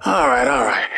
All right, all right.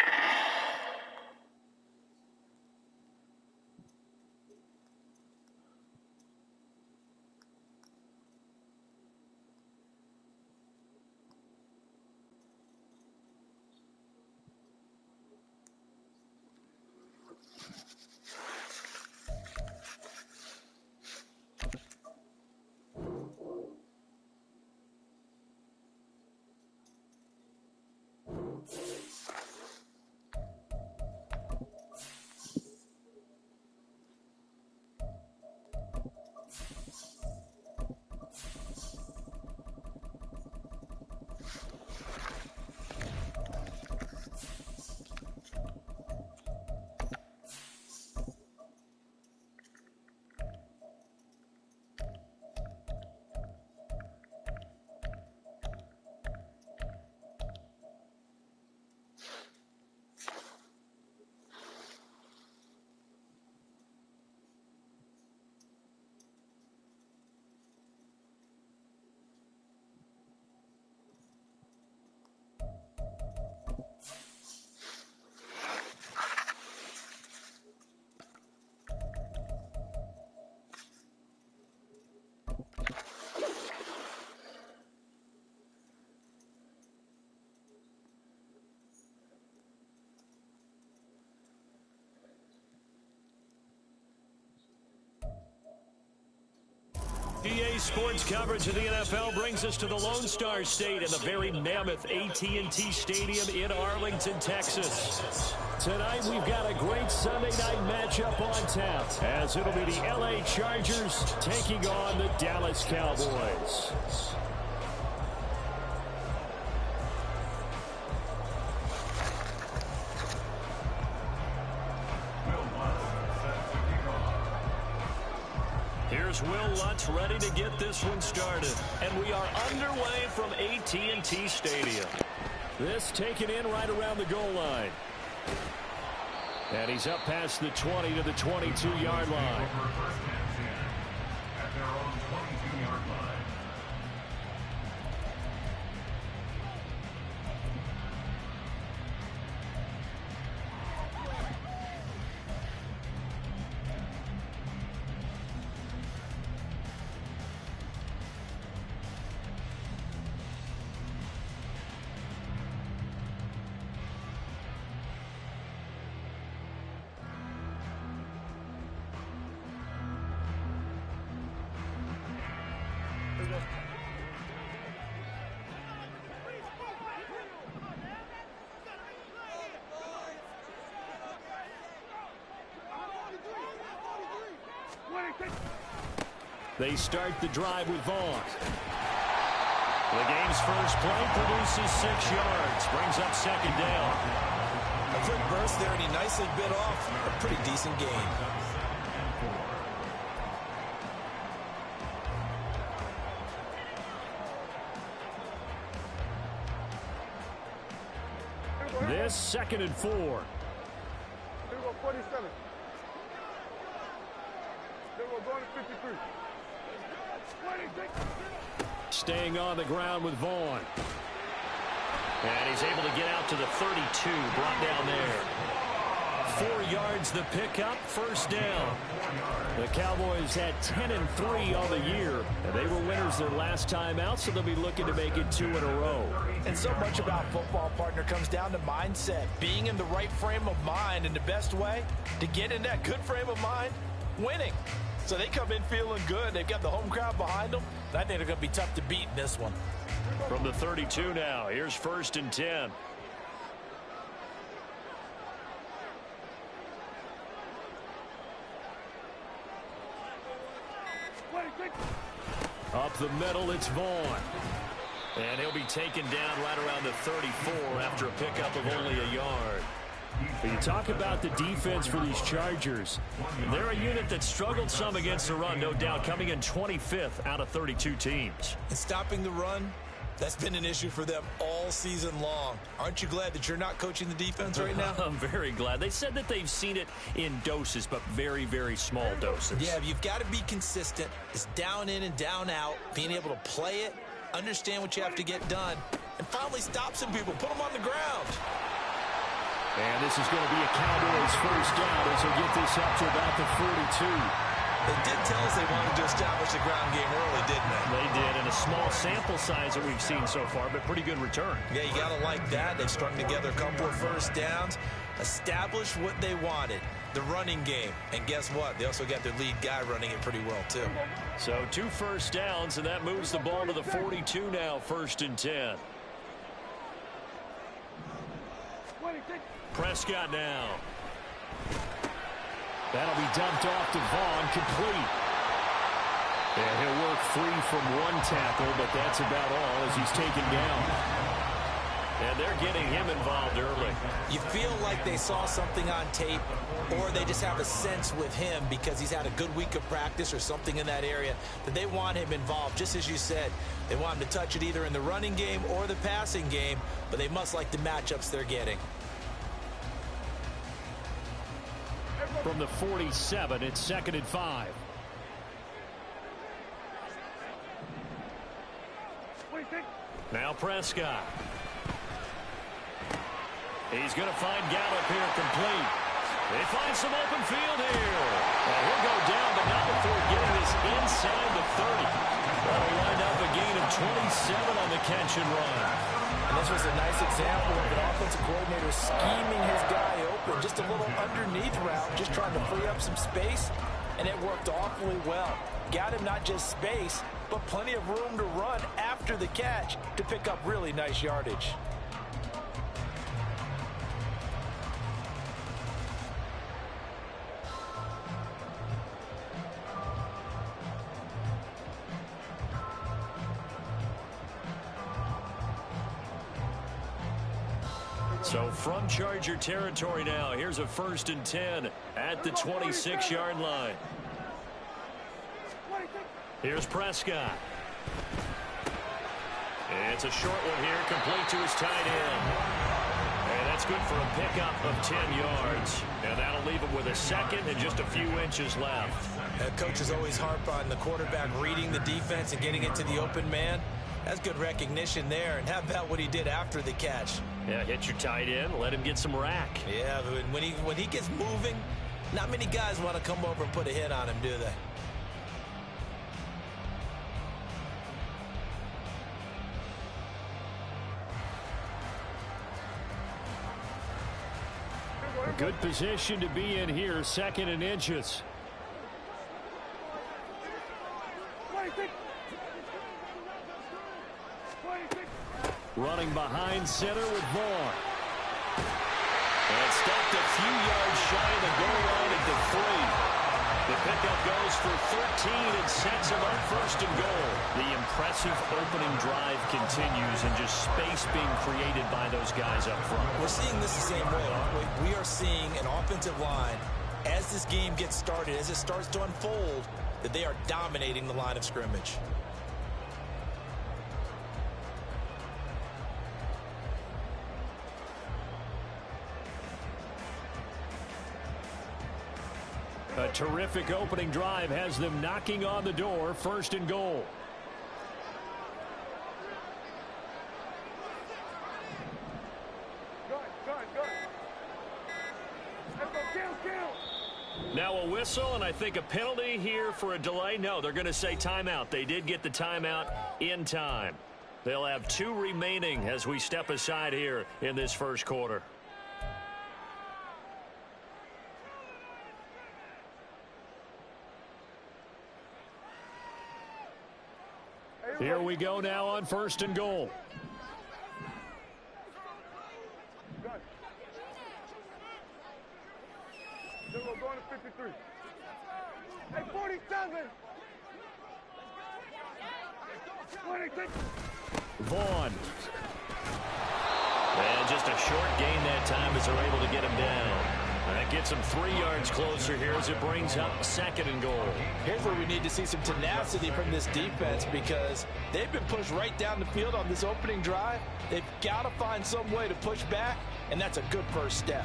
EA Sports coverage of the NFL brings us to the Lone Star State and the very mammoth AT&T Stadium in Arlington, Texas. Tonight we've got a great Sunday night matchup on tap, as it'll be the LA Chargers taking on the Dallas Cowboys. Here's Will Lutz ready to get this one started. And we are underway from AT&T Stadium. This taken in right around the goal line. And he's up past the 20 to the 22-yard line. At their own 22-yard line. They start the drive with Vaughn. The game's first play produces 6 yards, brings up second down. A quick burst there, and he nicely bit off a pretty decent gain. This 2nd and 4. Here we go, 47. Here we go, going to 53. 26. Staying on the ground with Vaughn. And he's able to get out to the 32, brought down there. 4 yards the pickup, first down. The Cowboys had 10-3 on the year, and they were winners their last time out, so they'll be looking to make it 2 in a row. And so much about football, partner, comes down to mindset. Being in the right frame of mind, and the best way to get in that good frame of mind, winning. So they come in feeling good. They've got the home crowd behind them. I think they're going to be tough to beat in this one. From the 32 now, here's 1st and 10. Up the middle, it's Vaughn. And he'll be taken down right around the 34 after a pickup of only a yard. But you talk about the defense for these Chargers. They're a unit that struggled some against the run, no doubt, coming in 25th out of 32 teams. And stopping the run, that's been an issue for them all season long. Aren't you glad that you're not coaching the defense right now? I'm very glad. They said that they've seen it in doses, but very, very small doses. Yeah, you've got to be consistent. It's down in and down out, being able to play it, understand what you have to get done, and finally stop some people, put them on the ground. And this is going to be a Cowboys first down as they get this up to about the 42. They did tell us they wanted to establish the ground game early, didn't they? They did, and a small sample size that we've seen so far, but pretty good return. Yeah, you got to like that. They've strung together a couple of first downs, established what they wanted, the running game. And guess what? They also got their lead guy running it pretty well, too. So 2 first downs, and that moves the ball to the 42 now, 1st and 10. Prescott now. That'll be dumped off to Vaughn, complete. And he'll work free from 1 tackle, but that's about all as he's taken down. And they're getting him involved early. You feel like they saw something on tape, or they just have a sense with him because he's had a good week of practice or something in that area that they want him involved. Just as you said, they want him to touch it either in the running game or the passing game, but they must like the matchups they're getting. From the 47, it's 2nd and 5. Now Prescott. He's going to find Gallup here complete. They find some open field here. And he'll go down, but not before getting this inside the 30. That'll wind up a gain of 27 on the catch and run. And this was a nice example of an offensive coordinator scheming his guy open. Just a little underneath route, just trying to free up some space, and it worked awfully well. Got him not just space, but plenty of room to run after the catch to pick up really nice yardage. So from Charger territory now, here's a 1st and 10 at the 26-yard line. Here's Prescott. It's a short one here, complete to his tight end. And that's good for a pickup of 10 yards. And that'll leave him with a 2nd and just a few inches left. Coaches always harp on the quarterback reading the defense and getting it to the open man. That's good recognition there. And how about what he did after the catch? Yeah, hit your tight end, let him get some rack. Yeah, but when he gets moving, not many guys want to come over and put a hit on him, do they? A good position to be in here, 2nd and inches. Running behind center with Vaughn. And stopped a few yards shy of the goal line at the 3. The pickup goes for 13 and sets him up 1st and goal. The impressive opening drive continues and just space being created by those guys up front. We're seeing this the same way, aren't we? We are seeing an offensive line, as this game gets started, as it starts to unfold, that they are dominating the line of scrimmage. A terrific opening drive has them knocking on the door, 1st and goal. Now a whistle, and I think a penalty here for a delay. No, they're going to say timeout. They did get the timeout in time. They'll have 2 remaining as we step aside here in this 1st quarter. Here we go now on 1st and goal. They're going to 53. Hey, 47. 26. Vaughn. And just a short gain that time as they're able to get him down. That gets them 3 yards closer here as it brings up 2nd and goal. Here's where we need to see some tenacity from this defense because they've been pushed right down the field on this opening drive. They've got to find some way to push back, and that's a good first step.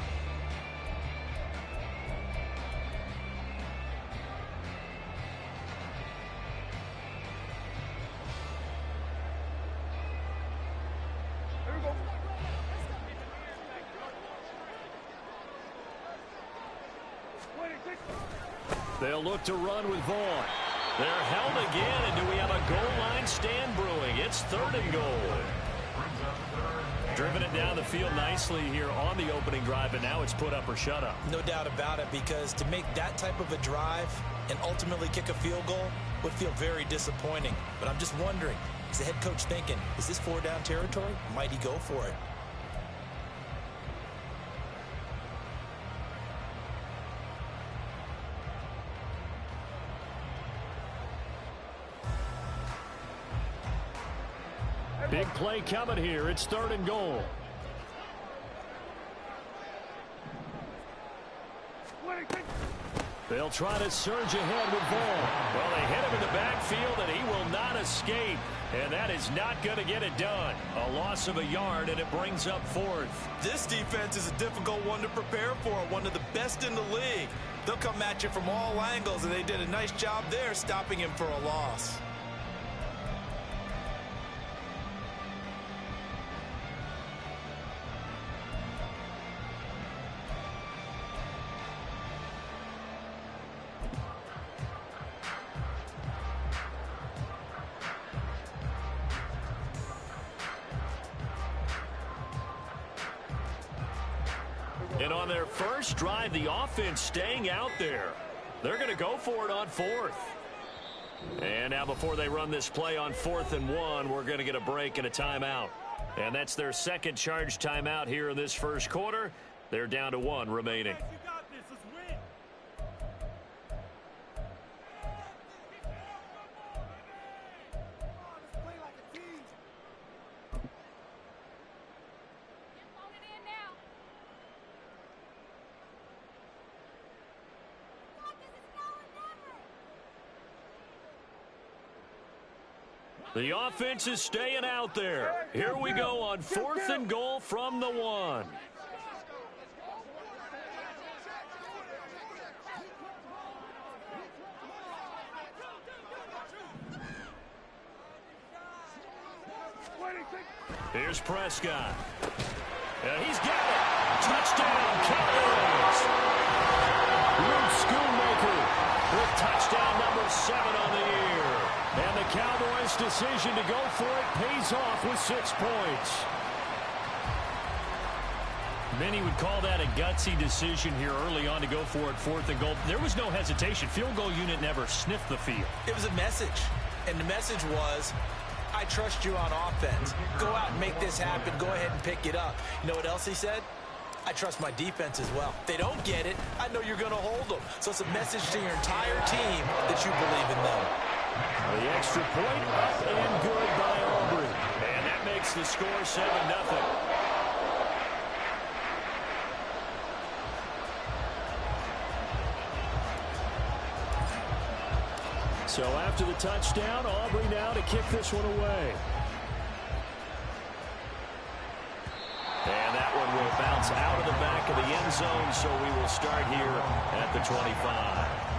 They'll look to run with Vaughn. They're held again, and do we have a goal line stand brewing? It's 3rd and goal. Driven it down the field nicely here on the opening drive, and now it's put up or shut up. No doubt about it, because to make that type of a drive and ultimately kick a field goal would feel very disappointing. But I'm just wondering, is the head coach thinking, is this 4-down territory? Might he go for it? Big play coming here. It's 3rd and goal. They'll try to surge ahead with Vaughn. Well, they hit him in the backfield, and he will not escape. And that is not going to get it done. A loss of a yard, and it brings up 4th. This defense is a difficult one to prepare for, one of the best in the league. They'll come at you from all angles, and they did a nice job there stopping him for a loss. And on their first drive, the offense staying out there. They're going to go for it on 4th. And now before they run this play on 4th and 1, we're going to get a break and a timeout. And that's their second charge timeout here in this first quarter. They're down to 1 remaining. The offense is staying out there. Here we go on 4th and goal from the 1. Here's Prescott. And he's got it. Touchdown, Cowboys. Luke Schoonmaker with touchdown number 7 on the year. And the Cowboys' decision to go for it pays off with 6 points. Many would call that a gutsy decision here early on to go for it 4th and goal. There was no hesitation. Field goal unit never sniffed the field. It was a message, and the message was, I trust you on offense. Go out and make this happen. Go ahead and pick it up. You know what else he said? I trust my defense as well. If they don't get it, I know you're going to hold them. So it's a message to your entire team that you believe in them. The extra point up and good by Aubrey. And that makes the score 7-0. So after the touchdown, Aubrey now to kick this one away. And that one will bounce out of the back of the end zone, so we will start here at the 25.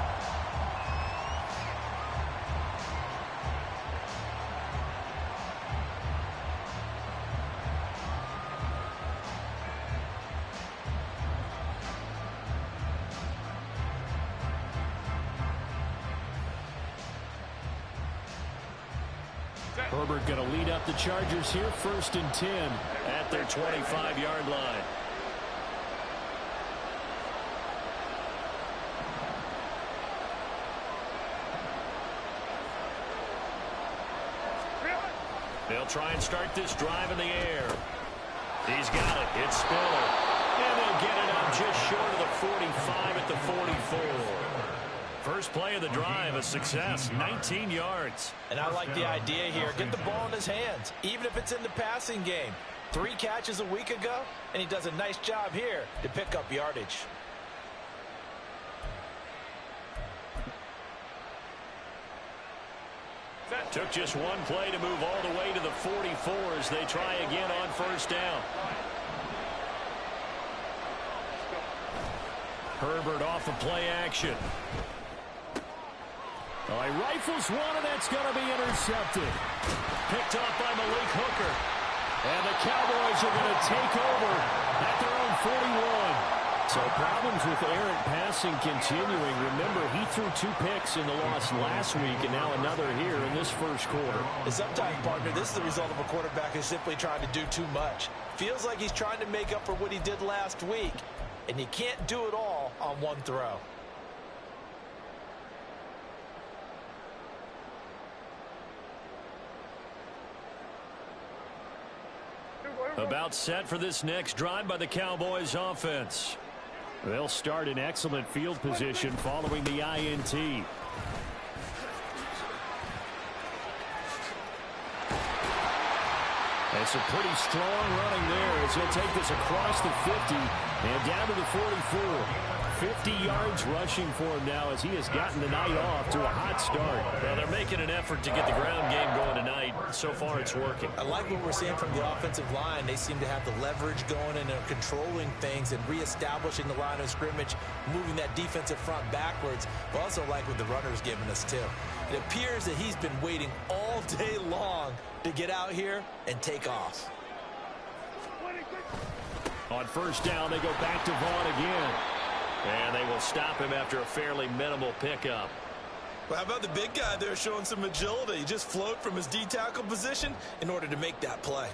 Herbert going to lead up the Chargers here, 1st and 10 at their 25-yard line. They'll try and start this drive in the air. He's got it. It's Spiller. And they'll get it up just short of the 45 at the 44. First play of the drive, a success, 19 yards. And I like the idea here. Get the ball in his hands, even if it's in the passing game. 3 catches a week ago, and he does a nice job here to pick up yardage. Took just one play to move all the way to the 44 as they try again on 1st down. Herbert off of play action. Oh, he rifles one, and that's going to be intercepted. Picked off by Malik Hooker. And the Cowboys are going to take over at their own 41. So problems with errant passing continuing. Remember, he threw 2 picks in the loss last week, and now another here in this first quarter. And sometimes, partner, this is the result of a quarterback who's simply trying to do too much. Feels like he's trying to make up for what he did last week, and you can't do it all on one throw. About set for this next drive by the Cowboys offense. They'll start in excellent field position following the INT. It's a pretty strong running there as he'll take this across the 50 and down to the 44. 50 yards rushing for him now as he has gotten the night off to a hot start. Well, they're making an effort to get the ground game going tonight. So far, it's working. I like what we're seeing from the offensive line. They seem to have the leverage going and they're controlling things and reestablishing the line of scrimmage, moving that defensive front backwards. But also like what the runner's giving us, too. It appears that he's been waiting all day long to get out here and take off. On first down, they go back to Vaughn again. And they will stop him after a fairly minimal pickup. Well, how about the big guy there showing some agility? He just float from his D-tackle position in order to make that play.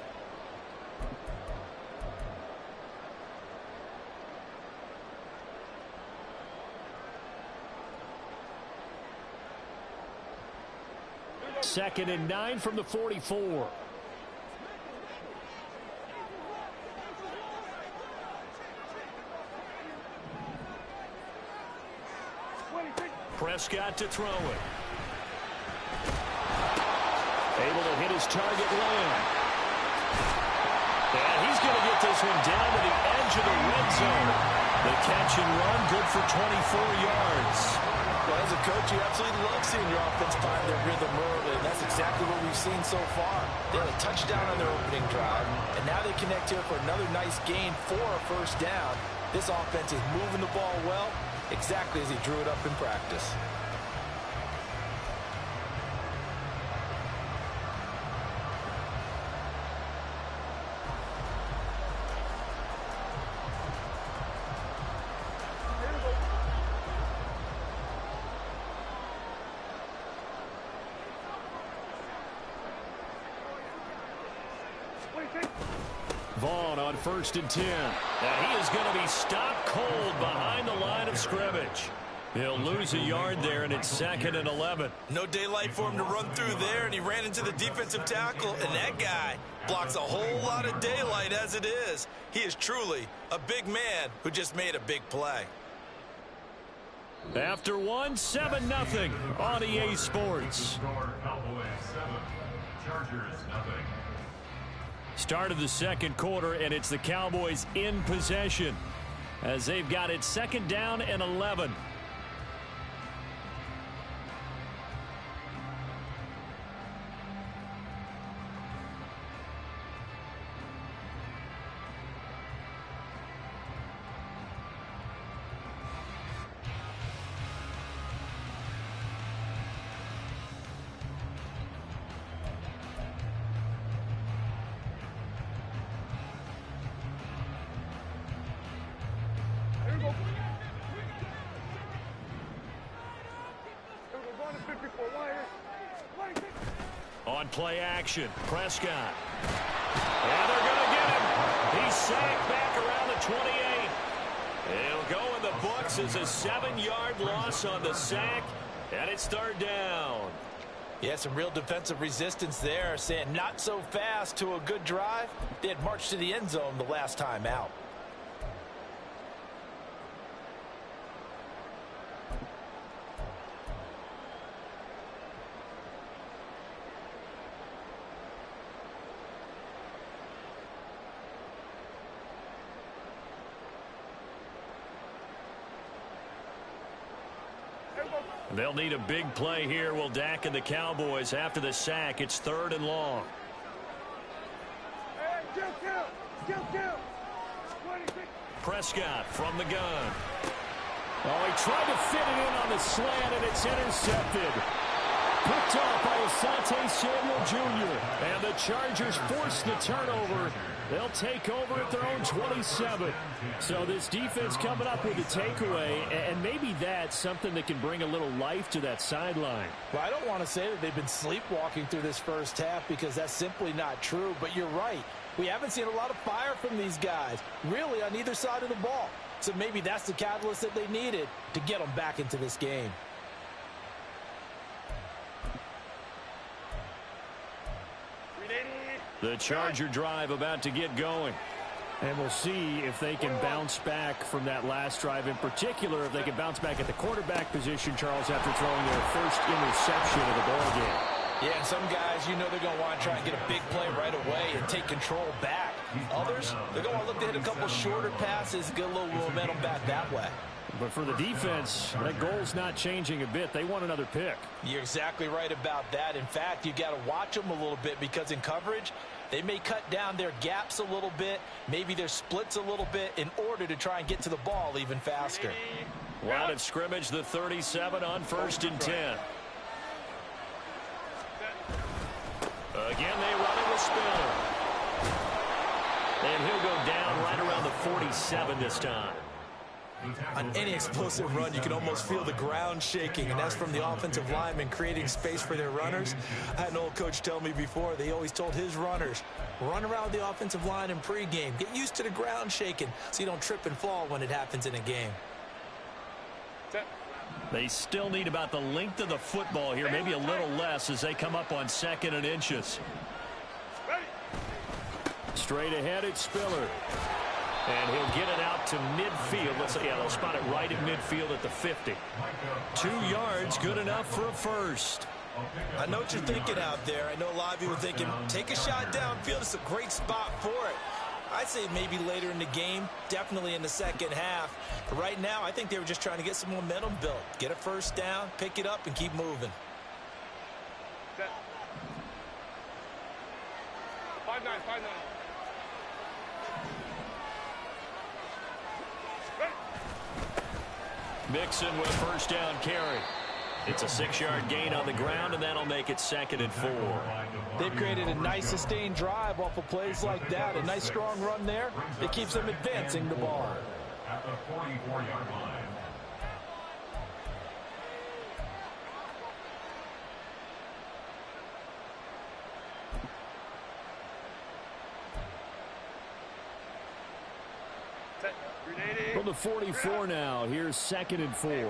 Second and 9 from the 44. Prescott to throw it. Able to hit his target land. And he's going to get this one down to the edge of the red zone. The catch and run, good for 24 yards. Well, as a coach, you absolutely love seeing your offense find their rhythm early, and that's exactly what we've seen so far. They had a touchdown on their opening drive, and now they connect here for another nice gain for a first down. This offense is moving the ball well, exactly as he drew it up in practice. Vaughn on first and 10. And he is going to be stopped cold behind the line of scrimmage. He'll lose a yard there, and it's second and 11. No daylight for him to run through there, and he ran into the defensive tackle, and that guy blocks a whole lot of daylight as it is. He is truly a big man who just made a big play. After 7-0 on EA Sports. Cowboys 7, Chargers 0. Start of the second quarter, and it's the Cowboys in possession as they've got it second down and 11. On play action, Prescott. And they're going to get him. He's sacked back around the 28. It'll go in the books as a 7-yard loss on the sack, and it's third down. Yeah, some real defensive resistance there, saying not so fast to a good drive. They had marched to the end zone the last time out. They'll need a big play here, will Dak and the Cowboys. After the sack, it's third and long. Prescott from the gun. Oh, he tried to fit it in on the slant, and it's intercepted. Picked off by Asante Samuel Jr. And the Chargers force the turnover They'll take over at their own 27. So this defense coming up with a takeaway, and maybe that's something that can bring a little life to that sideline. Well, I don't want to say that they've been sleepwalking through this first half because that's simply not true, but you're right. We haven't seen a lot of fire from these guys, really on either side of the ball. So maybe that's the catalyst that they needed to get them back into this game. The Charger drive about to get going. And we'll see if they can bounce back from that last drive, in particular, if they can bounce back at the quarterback position, Charles, after throwing their first interception of the ball game. Yeah, and some guys, you know they're going to want to try and get a big play right away and take control back. Others, they're going to look to hit a couple shorter passes, get a little momentum back that way. But for the defense, that goal's not changing a bit. They want another pick. You're exactly right about that. In fact, you got to watch them a little bit because in coverage, they may cut down their gaps a little bit, maybe their splits a little bit in order to try and get to the ball even faster. Line of scrimmage, the 37 on 1st and 10. Again, they run it with Spiller. And he'll go down right around the 47 this time. On any explosive run, you can almost feel the ground shaking, and that's from the offensive linemen creating space for their runners. I had an old coach tell me before, they always told his runners, run around the offensive line in pregame. Get used to the ground shaking so you don't trip and fall when it happens in a game. They still need about the length of the football here, maybe a little less as they come up on 2nd and inches. Straight ahead, it's Spiller. And he'll get it out to midfield. They'll spot it right at midfield at the 50. 2 yards, good enough for a first. I know what you're thinking out there. I know a lot of you are thinking, take a shot downfield. It's a great spot for it. I'd say maybe later in the game, definitely in the second half. But right now, I think they were just trying to get some momentum built. Get a first down, pick it up, and keep moving. 5-9, 5-9. Mixon with a first down carry. It's a 6-yard gain on the ground, and that'll make it 2nd and 4. They've created a nice sustained drive off of plays like that. A nice strong run there. It keeps them advancing the ball. At the 44-yard line. From the 44 now, here's 2nd and 4. Ram.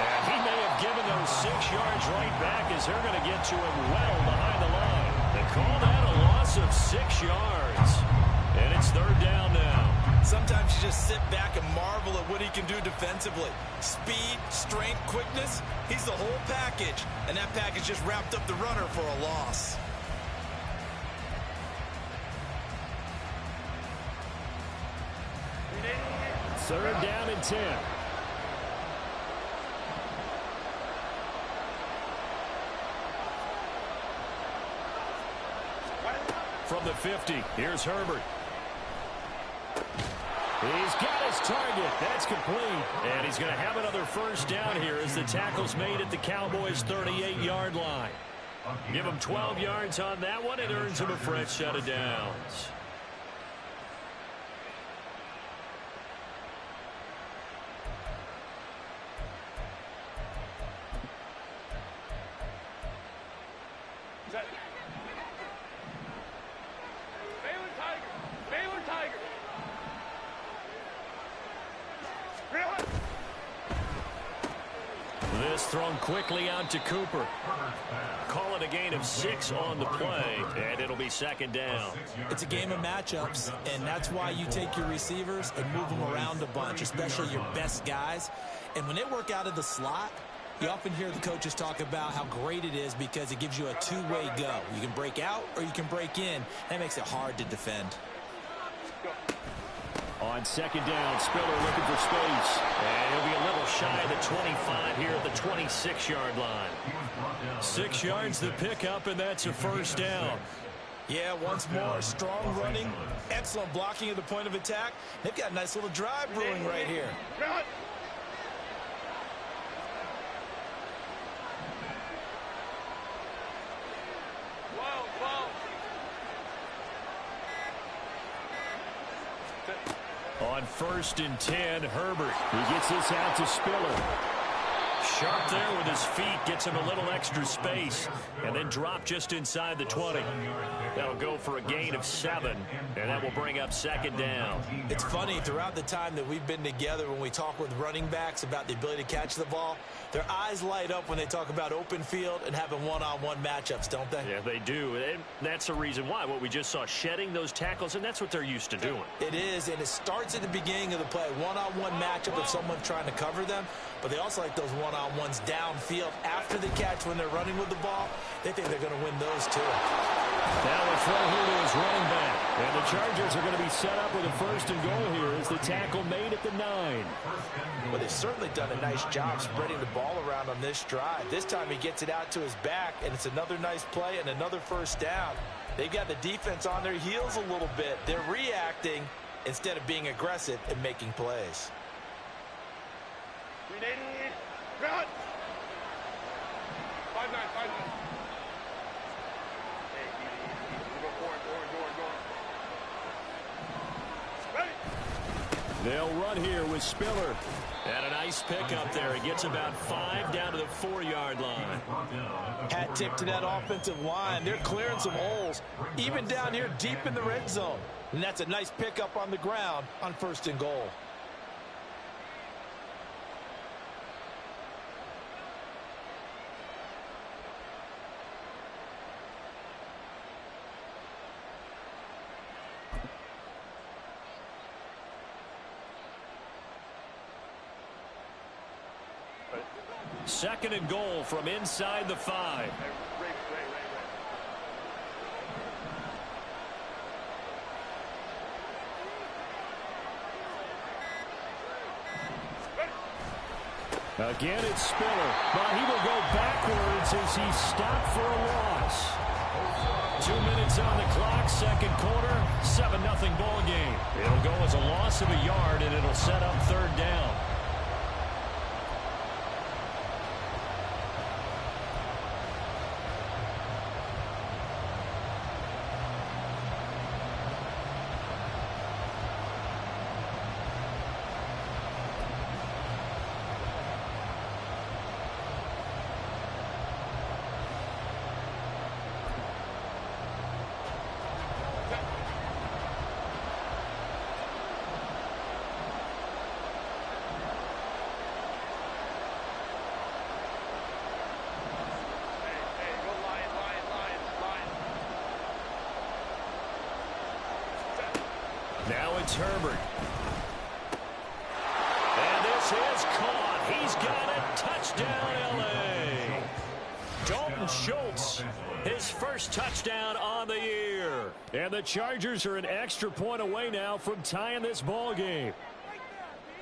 And he may have given those 6 yards right back as they're going to get to him well behind the line. They call that a loss of 6 yards. And it's 3rd down now. Sometimes you just sit back and marvel at what he can do defensively. Speed, strength, quickness, he's the whole package. And that package just wrapped up the runner for a loss. Third down and 10. From the 50, here's Herbert. He's got his target. That's complete. And he's going to have another first down here as the tackle's made at the Cowboys' 38-yard line. Give him 12 yards on that one. It earns him a fresh set of downs. This thrown quickly out to Cooper. Call it a gain of 6 on the play, and it'll be 2nd down. It's a game of matchups, and that's why you take your receivers and move them around a bunch, especially your best guys. And when they work out of the slot, you often hear the coaches talk about how great it is because it gives you a two-way go. You can break out or you can break in. That makes it hard to defend. On 2nd down, Spiller looking for space. And he'll be a little shy of the 25 here at the 26-yard line. 6 yards the pickup, and that's a first down. Yeah, once more, strong running, excellent blocking at the point of attack. They've got a nice little drive brewing right here. on 1st and 10, Herbert. He gets this out to Spiller. Sharp there with his feet, gets him a little extra space, and then drop just inside the 20. That'll go for a gain of 7, and that will bring up 2nd down. It's funny, throughout the time that we've been together, when we talk with running backs about the ability to catch the ball, their eyes light up when they talk about open field and having one-on-one matchups, don't they? Yeah, they do, and that's the reason why. What we just saw, shedding those tackles, and that's what they're used to doing. It is, and it starts at the beginning of the play. One-on-one matchup if someone's trying to cover them, but they also like those one-on-ones downfield after the catch when they're running with the ball. They think they're going to win those too. Now a throw here to his running back. And the Chargers are going to be set up with a 1st and goal here as the tackle made at the 9. Well, they've certainly done a nice job spreading the ball around on this drive. This time he gets it out to his back, and it's another nice play and another 1st down. They've got the defense on their heels a little bit. They're reacting instead of being aggressive and making plays. 380. Ground. 5-9, 5-9. Hey, easy. Go forward. Ready? They'll run here with Spiller. And a nice pickup there. He gets about 5 down to the 4-yard line. Hat tip to that offensive line. They're clearing some holes, even down here deep in the red zone. And that's a nice pickup on the ground on 1st and goal. Second and goal from inside the 5. Again, it's Spiller, but he will go backwards as he's stopped for a loss. 2 minutes on the clock, 2nd quarter, 7-0 ball game. It'll go as a loss of a yard, and it'll set up 3rd down. Now it's Herbert. And this is caught. He's got it. Touchdown, L.A. Dalton Schultz, his 1st touchdown on the year. And the Chargers are an extra point away now from tying this ball game.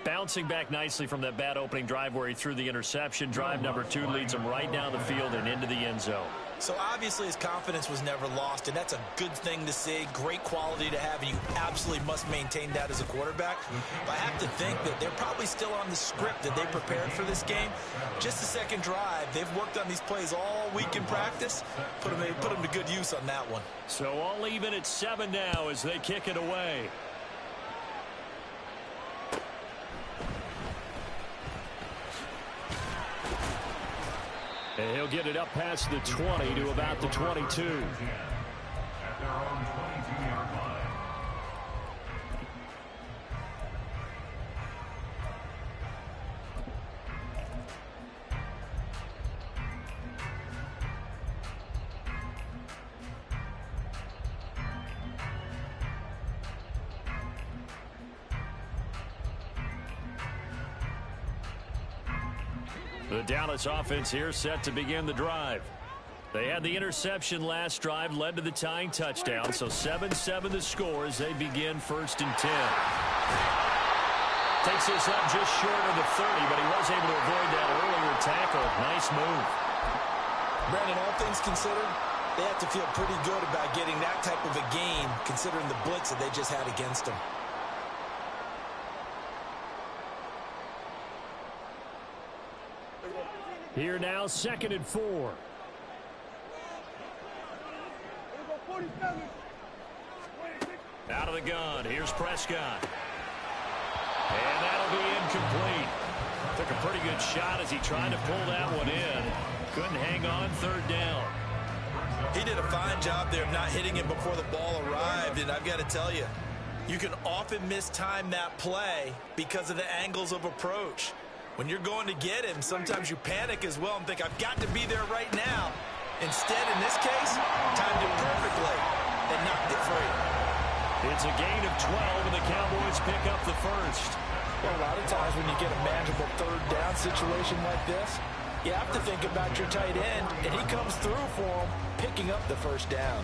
Bouncing back nicely from that bad opening drive where he threw the interception. Drive number 2 leads him right down the field and into the end zone. So obviously his confidence was never lost, and that's a good thing to see. Great quality to have, and you absolutely must maintain that as a quarterback. But I have to think that they're probably still on the script that they prepared for this game. Just the 2nd drive. They've worked on these plays all week in practice. Put them to good use on that one. So all even at 7 now as they kick it away. And he'll get it up past the 20 to about the 22. At their own 22-yard line. The Dallas offense here set to begin the drive. They had the interception last drive, led to the tying touchdown, so 7-7 the score as they begin 1st and 10. Takes this up just short of the 30, but he was able to avoid that earlier tackle. Nice move. Brandon, all things considered, they have to feel pretty good about getting that type of a gain, considering the blitz that they just had against them. Here now, 2nd and 4. Out of the gun, here's Prescott. And that'll be incomplete. Took a pretty good shot as he tried to pull that one in. Couldn't hang on third down. He did a fine job there of not hitting it before the ball arrived, and I've got to tell you, you can often mistime that play because of the angles of approach. When you're going to get him, sometimes you panic as well and think, I've got to be there right now. Instead, in this case, timed it perfectly and knocked it free. It's a gain of 12, and the Cowboys pick up the first. Well, a lot of times when you get a manageable third down situation like this, you have to think about your tight end, and he comes through for him, picking up the first down.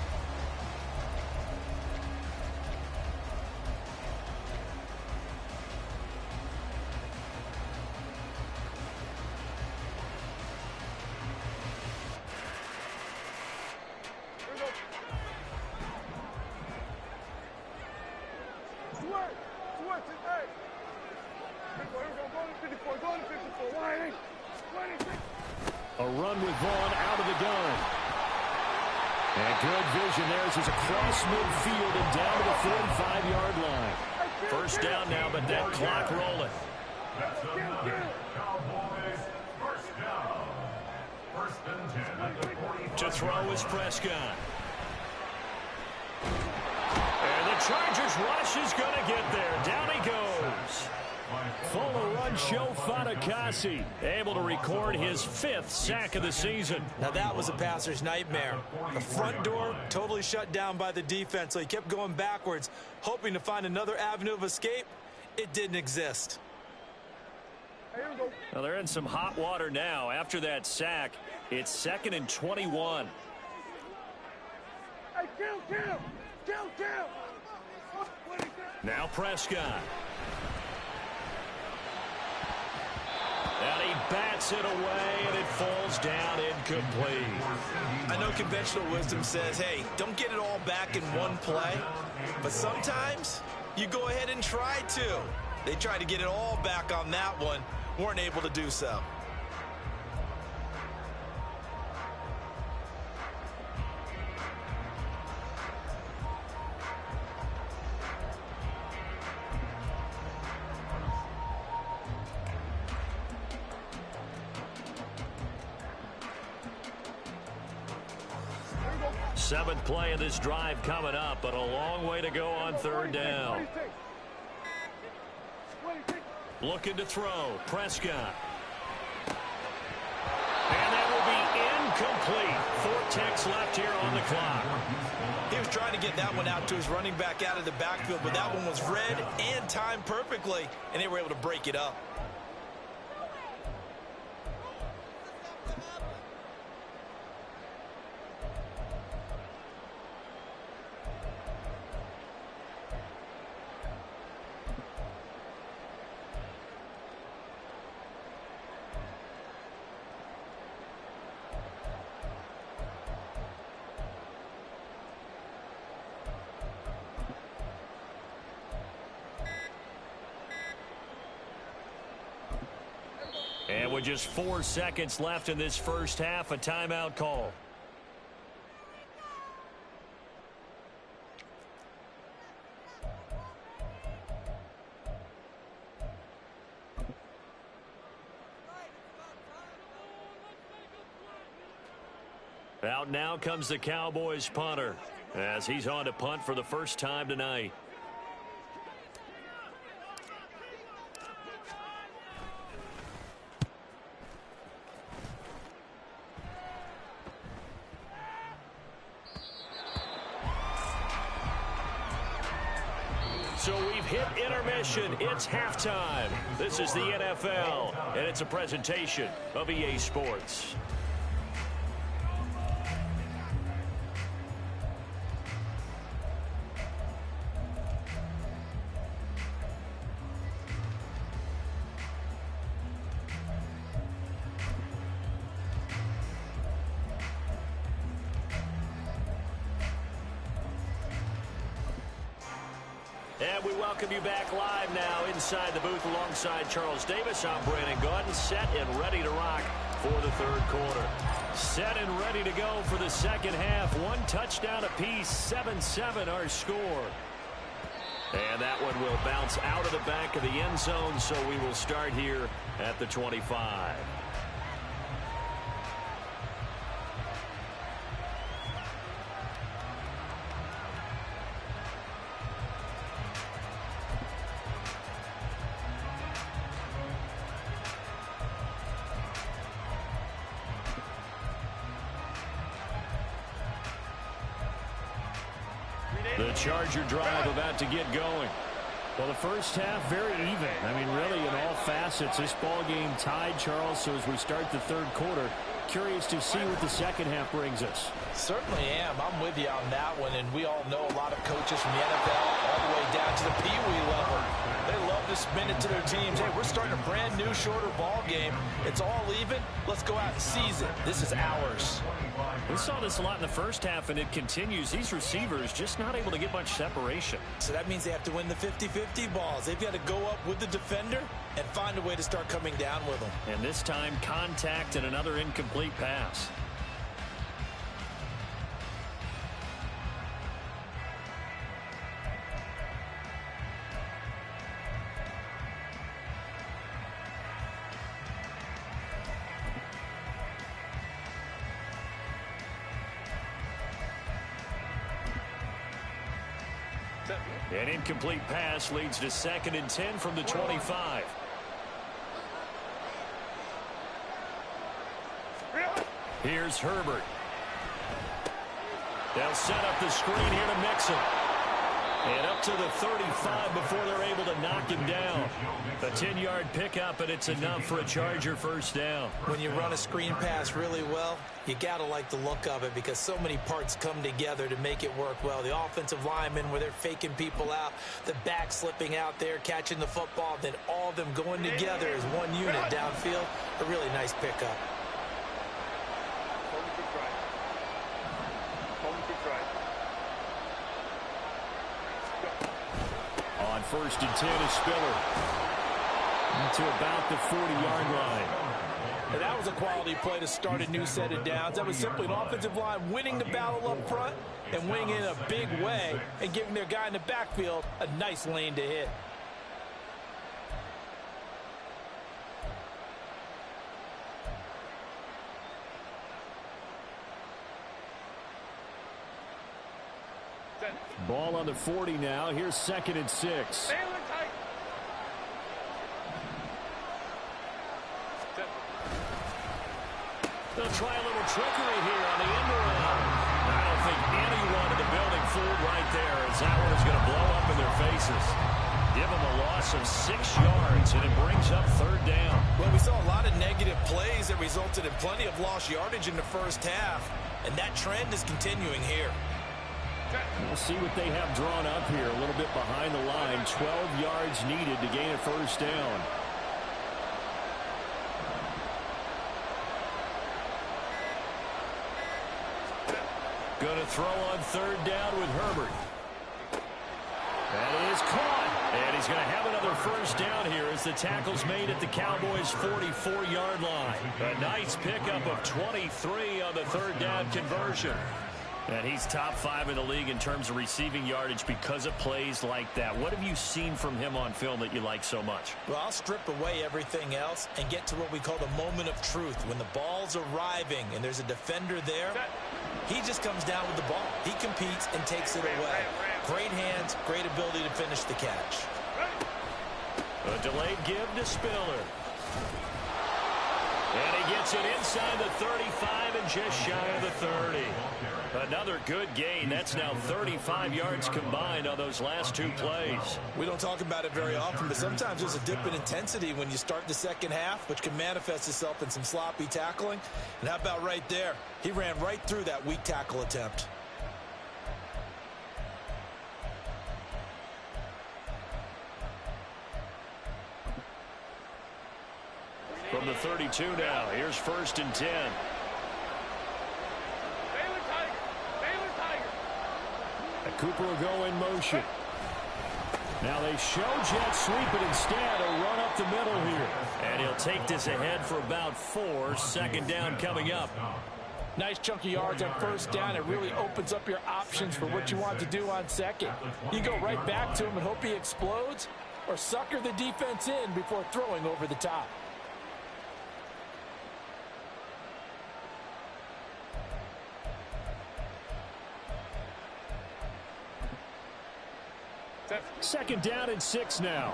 A run with Vaughn out of the gun. And good vision there as he's across midfield and down to the 45-yard line. First down now, but that clock rolling. Cowboys, first down. First and 10 at the 45. To throw is Prescott. And the Chargers rush is going to get there. Down he goes. Full run show Fatukasi, able to record his 5th sack of the season. Now that was a passer's nightmare. The front door totally shut down by the defense, so he kept going backwards, hoping to find another avenue of escape. It didn't exist. Well, they're in some hot water now. After that sack, it's 2nd and 21. Hey, kill. Now Prescott. And he bats it away, and it falls down incomplete. I know conventional wisdom says, hey, don't get it all back in one play. But sometimes you go ahead and try to. They tried to get it all back on that one, weren't able to do so. Seventh play of this drive coming up, but a long way to go on third down. Looking to throw. Prescott. And that will be incomplete. 4 ticks left here on the clock. He was trying to get that one out to his running back out of the backfield, but that one was read and timed perfectly, and they were able to break it up. And with just 4 seconds left in this first half, a timeout call. Out now comes the Cowboys punter as he's on to punt for the first time tonight. So we've hit intermission. It's halftime. This is the NFL, and it's a presentation of EA Sports. And we welcome you back live now inside the booth alongside Charles Davis. I'm Brandon Gaudin, set and ready to rock for the third quarter. Set and ready to go for the second half. 1 touchdown apiece, 7-7 our score. And that one will bounce out of the back of the end zone, so we will start here at the 25. The Charger drive about to get going. Well, the first half, very even. I mean, really, in all facets, this ball game tied, Charles. So as we start the third quarter, curious to see what the second half brings us. Certainly am. I'm with you on that one. And we all know a lot of coaches from the NFL all the way down to the Pee Wee level. They love to spin it to their teams. Hey, we're starting a brand new, shorter ball game. It's all even. Let's go out and seize it. This is ours. We saw this a lot in the first half, and it continues. These receivers just not able to get much separation. So that means they have to win the 50-50 balls. They've got to go up with the defender and find a way to start coming down with them. And this time, contact and another incomplete pass. An incomplete pass leads to 2nd and 10 from the 25. Here's Herbert. They'll set up the screen here to mix him. And up to the 35 before they're able to knock him down. A 10-yard pickup, and it's enough for a Charger first down. When you run a screen pass really well, you got to like the look of it because so many parts come together to make it work well. The offensive linemen where they're faking people out, the back slipping out there, catching the football, then all of them going together as one unit downfield. A really nice pickup. On 1st and 10 is Spiller. To about the 40-yard line. And that was a quality play to start a new set of downs. That was simply an offensive line winning the battle up front and winning in a big way and giving their guy in the backfield a nice lane to hit. Ball on the 40 now. Here's 2nd and 6. They'll try a little trickery here on the end around. I don't think anyone in the building fooled right there, as that one is going to blow up in their faces. Give them a loss of 6 yards, and it brings up 3rd down. Well, we saw a lot of negative plays that resulted in plenty of lost yardage in the first half, and that trend is continuing here. We'll see what they have drawn up here. A little bit behind the line. 12 yards needed to gain a first down. Going to throw on 3rd down with Herbert. That is caught. And he's going to have another first down here as the tackle's made at the Cowboys' 44-yard line. A nice pickup of 23 on the 3rd down conversion. And he's top 5 in the league in terms of receiving yardage because of plays like that. What have you seen from him on film that you like so much? Well, I'll strip away everything else and get to what we call the moment of truth. When the ball's arriving and there's a defender there, he just comes down with the ball. He competes and takes it away. Great hands, great ability to finish the catch. A delayed give to Spiller. And he gets it inside the 35 and just shy of the 30. Another good gain. That's now 35 yards combined on those last 2 plays. We don't talk about it very often, but sometimes there's a dip in intensity when you start the second half, which can manifest itself in some sloppy tackling. And how about right there? He ran right through that weak tackle attempt. From the 32 now, here's 1st and 10. Cooper will go in motion. Now they show jet sweep, but instead a run up the middle here. And he'll take this ahead for about 4. 2nd down coming up. Nice chunky yards on first down. It really opens up your options for what you want to do on second. You go right back to him and hope he explodes, or sucker the defense in before throwing over the top. Second down and 6 now.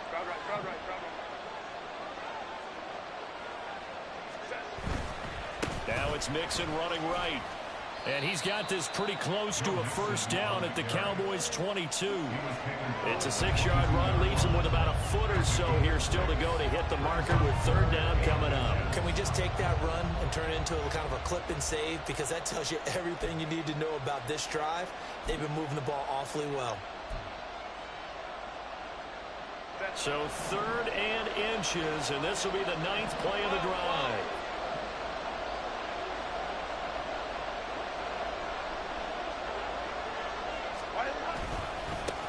Crowd right. Now it's Mixon running right. And he's got this pretty close to a first down at the Cowboys' 22. It's a 6-yard run, leaves him with about a foot or so here still to go to hit the marker with third down coming up. Can we just take that run and turn it into a kind of a clip and save? Because that tells you everything you need to know about this drive. They've been moving the ball awfully well. So 3rd and inches, and this will be the 9th play of the drive.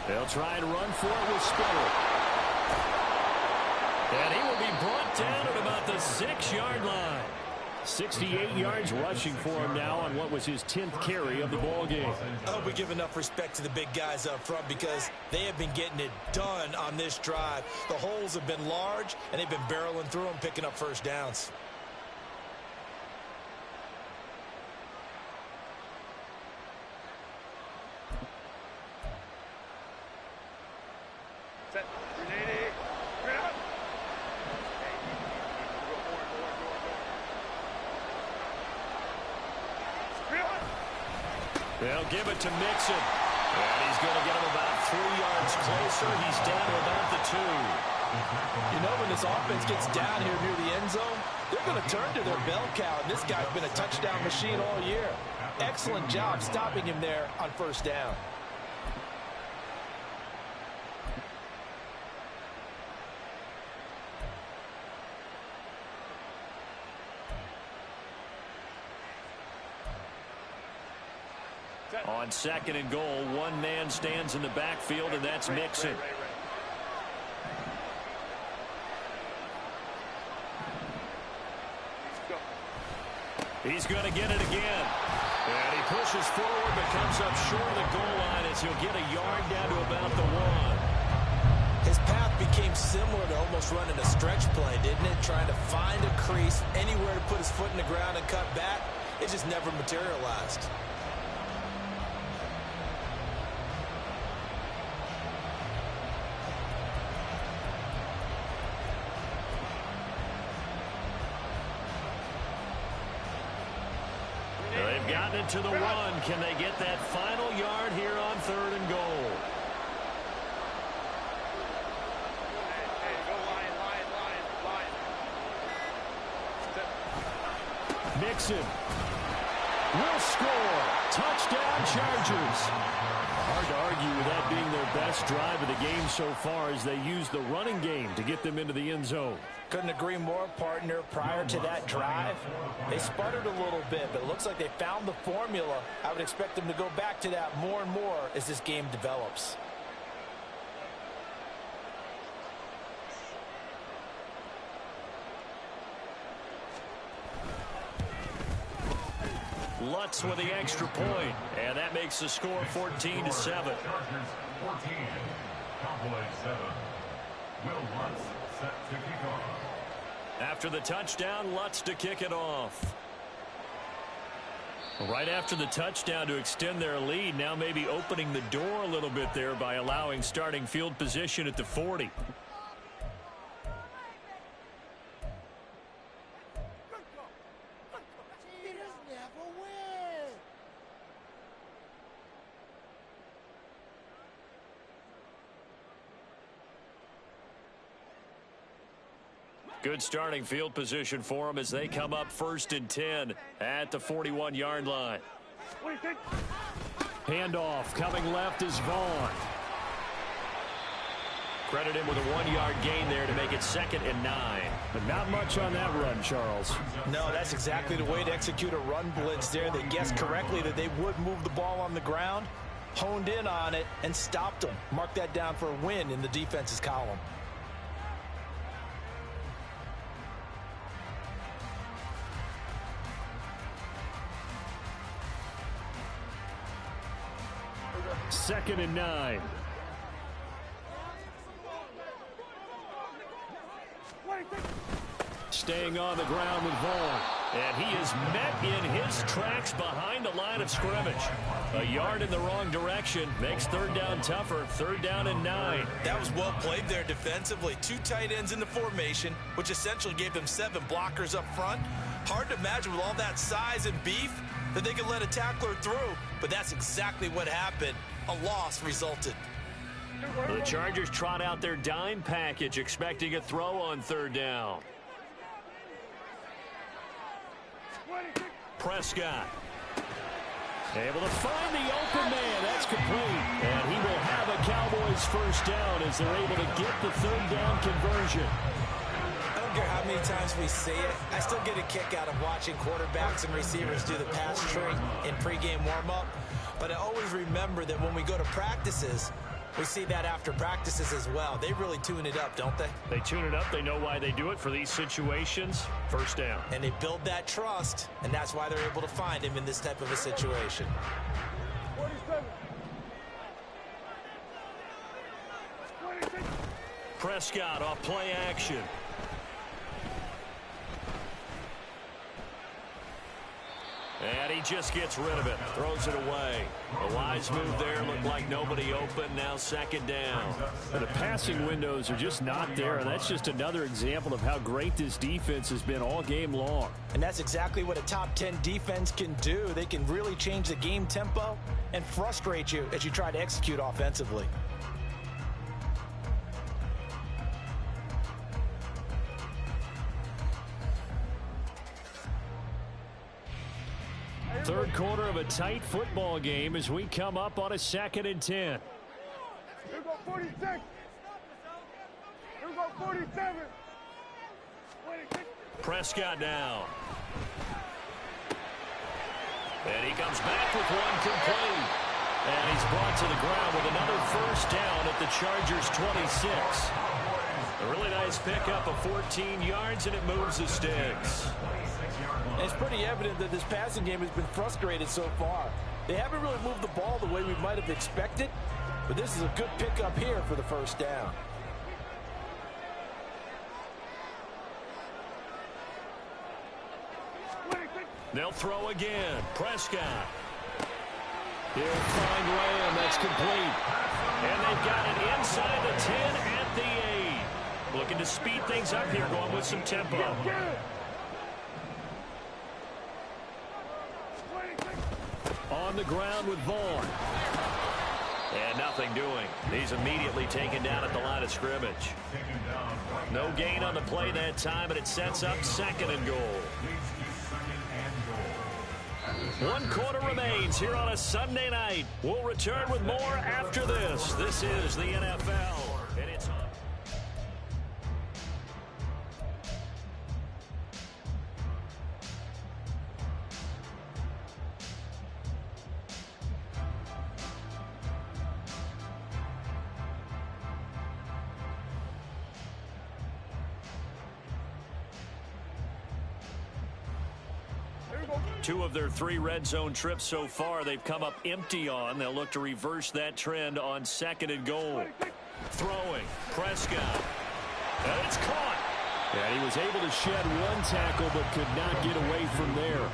They'll try and run for it with Spiller. And he will be brought down at about the 6-yard line. 68 yards rushing for him now on what was his 10th carry of the ball game. I hope we give enough respect to the big guys up front because they have been getting it done on this drive. The holes have been large, and they've been barreling through them, picking up first downs. Set. 380. Straight up. They'll give it to Mixon. And he's going to get him about 3 yards closer. He's down to about the 2. You know, when this offense gets down here near the end zone, they're going to turn to their bell cow, and this guy's been a touchdown machine all year. Excellent job stopping him there on first down. On 2nd and goal, one man stands in the backfield, and that's Mixon. He's going to get it again. And he pushes forward but comes up short of the goal line as he'll get a yard down to about the 1. His path became similar to almost running a stretch play, didn't it? Trying to find a crease, anywhere to put his foot in the ground and cut back. It just never materialized. They've gotten it to the 1. Can they get that final yard here on 3rd and goal? Hey, go line. Mixon will score. Touchdown, Chargers. Hard to argue with that being their best drive of the game so far as they use the running game to get them into the end zone. Couldn't agree more, partner. Prior to that drive, they sputtered a little bit, but it looks like they found the formula. I would expect them to go back to that more and more as this game develops. Lutz with the extra point, and that makes the score 14-7. Chargers 14, Cowboys 7. Will Lutz set to kick off. After the touchdown, Lutz to kick it off. Right after the touchdown to extend their lead, now maybe opening the door a little bit there by allowing starting field position at the 40. Good starting field position for them as they come up 1st and 10 at the 41-yard line. Handoff coming left is Vaughn. Credit him with a 1-yard gain there to make it 2nd and 9. But not much on that run, Charles. No, that's exactly the way to execute a run blitz there. They guessed correctly that they would move the ball on the ground, honed in on it, and stopped them. Mark that down for a win in the defense's column. 2nd and 9. Staying on the ground with Vaughn. And he is met in his tracks behind the line of scrimmage. A yard in the wrong direction makes 3rd down tougher. 3rd down and 9. That was well played there defensively. 2 tight ends in the formation, which essentially gave them 7 blockers up front. Hard to imagine with all that size and beef that they could let a tackler through, but that's exactly what happened. A loss resulted. The Chargers trot out their dime package, expecting a throw on 3rd down. Prescott able to find the open man. That's complete. And he will have a Cowboys 1st down as they're able to get the 3rd down conversion. I don't care how many times we see it. I still get a kick out of watching quarterbacks and receivers do the pass tree in pregame warm-up. But I always remember that when we go to practices, we see that after practices as well. They really tune it up, don't they? They tune it up. They know why they do it for these situations. 1st down. And they build that trust, and that's why they're able to find him in this type of a situation. 47. 26. Prescott off play action. And he just gets rid of it. Throws it away. A wise move there. Looked like nobody open. Now 2nd down. The passing windows are just not there. And that's just another example of how great this defense has been all game long. And that's exactly what a top 10 defense can do. They can really change the game tempo and frustrate you as you try to execute offensively. Third quarter of a tight football game as we come up on a 2nd and 10. Here go 46. Here go 47. 26. Prescott down. And he comes back with one complete. And he's brought to the ground with another 1st down at the Chargers 26. A really nice pickup of 14 yards, and it moves the sticks. And it's pretty evident that this passing game has been frustrated so far. They haven't really moved the ball the way we might have expected, but this is a good pickup here for the 1st down. They'll throw again. Prescott. He'll find Lamb. That's complete. And they've got it inside the 10 at the 8. Looking to speed things up here, going with some tempo. On the ground with Vaughn. And nothing doing. He's immediately taken down at the line of scrimmage. No gain on the play that time, but it sets up 2nd and goal. 1 quarter remains here on a Sunday night. We'll return with more after this. This is the NFL. And it's on. Two of their 3 red zone trips so far they've come up empty on. They'll look to reverse that trend on 2nd and goal. Throwing. Prescott. And it's caught. And he was able to shed 1 tackle but could not get away from there.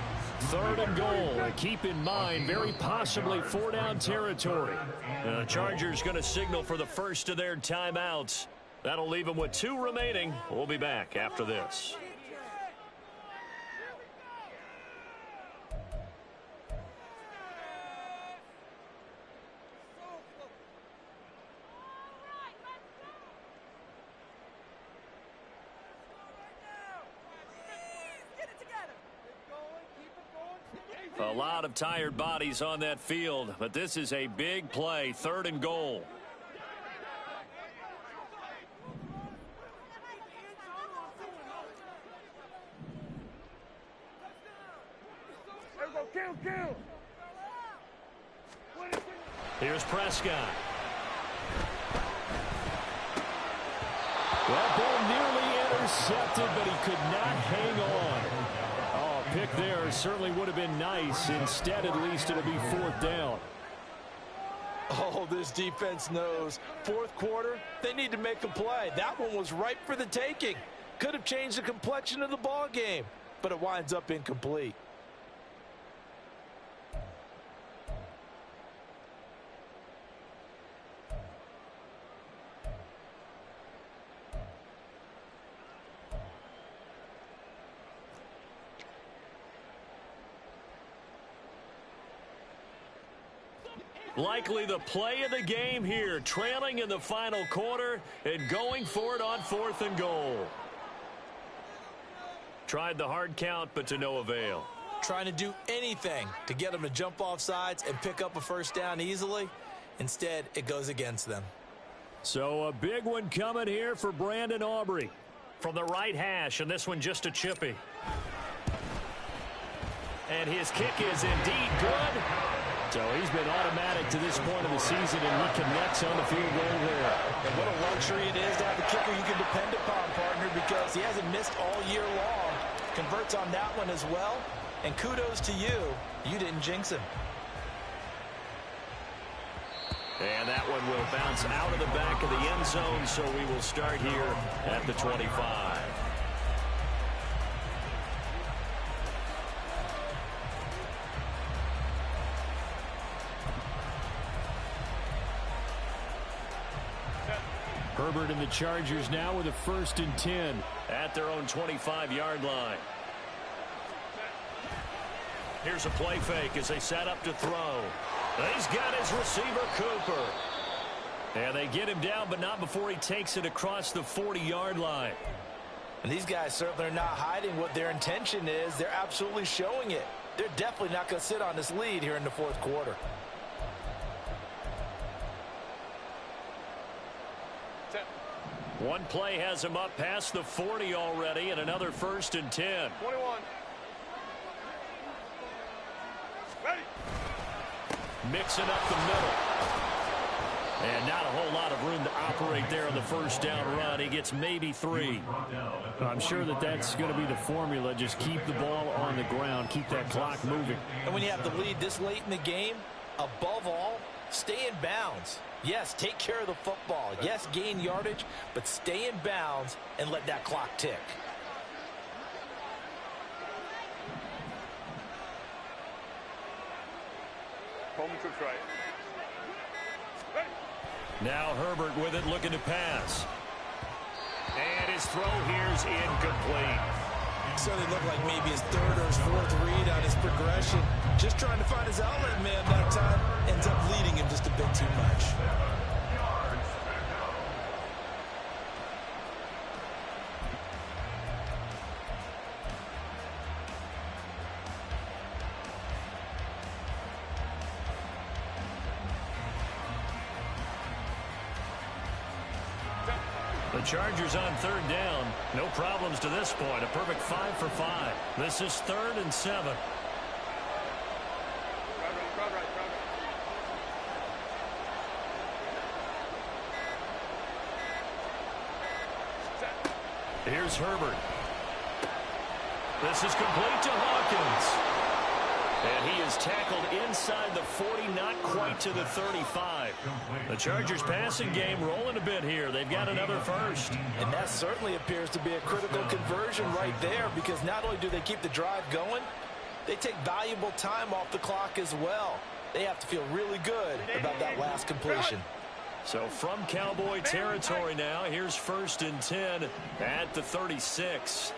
3rd and goal. And keep in mind, very possibly 4-down territory. The Chargers going to signal for the first of their timeouts. That'll leave them with 2 remaining. We'll be back after this. A lot of tired bodies on that field, but this is a big play. 3rd and goal. Kill. Here's Prescott. That ball nearly intercepted, but he could not hang on. Pick there certainly would have been nice. Instead, at least, it'll be 4th down. Oh, this defense knows. Fourth quarter, they need to make a play. That one was ripe for the taking. Could have changed the complexion of the ball game, but it winds up incomplete. Likely the play of the game here, trailing in the final quarter and going for it on 4th and goal. Tried the hard count, but to no avail. Trying to do anything to get them to jump off sides and pick up a first down easily. Instead, it goes against them. So a big one coming here for Brandon Aubrey. From the right hash, and this one just a chippy. And his kick is indeed good. So he's been automatic to this point of the season, and he connects on the field goal there. And what a luxury it is to have a kicker you can depend upon, partner, because he hasn't missed all year long. Converts on that one as well. And kudos to you. You didn't jinx him. And that one will bounce out of the back of the end zone, so we will start here at the 25. Herbert and the Chargers now with a 1st and 10 at their own 25-yard line. Here's a play fake as they set up to throw. He's got his receiver, Cooper. And they get him down, but not before he takes it across the 40-yard line. And these guys certainly are not hiding what their intention is. They're absolutely showing it. They're definitely not going to sit on this lead here in the 4th quarter. One play has him up past the 40 already, and another 1st and 10. 21. Ready. Mixing up the middle. And not a whole lot of room to operate there on the first down run. He gets maybe 3. I'm sure that that's going to be the formula. Just keep the ball on the ground. Keep that clock moving. And when you have the lead this late in the game, above all, stay in bounds. Yes, take care of the football. Yes, gain yardage, but stay in bounds and let that clock tick. Home to try. Now Herbert with it, looking to pass. And his throw here's incomplete. Certainly looked like maybe his 3rd or his 4th read on his progression. Just trying to find his outlet man that time. Ends up leading him just a bit too much. The Chargers on 3rd down. No problems to this point. A perfect 5 for 5. This is 3rd and 7. Crowd right. Here's Herbert. This is complete to Hawkins. And he is tackled inside the 40, not quite to the 35. The Chargers passing game rolling a bit here. They've got another 1st. And that certainly appears to be a critical conversion right there, because not only do they keep the drive going, they take valuable time off the clock as well. They have to feel really good about that last completion. So from Cowboy territory now, here's 1st and 10 at the 36.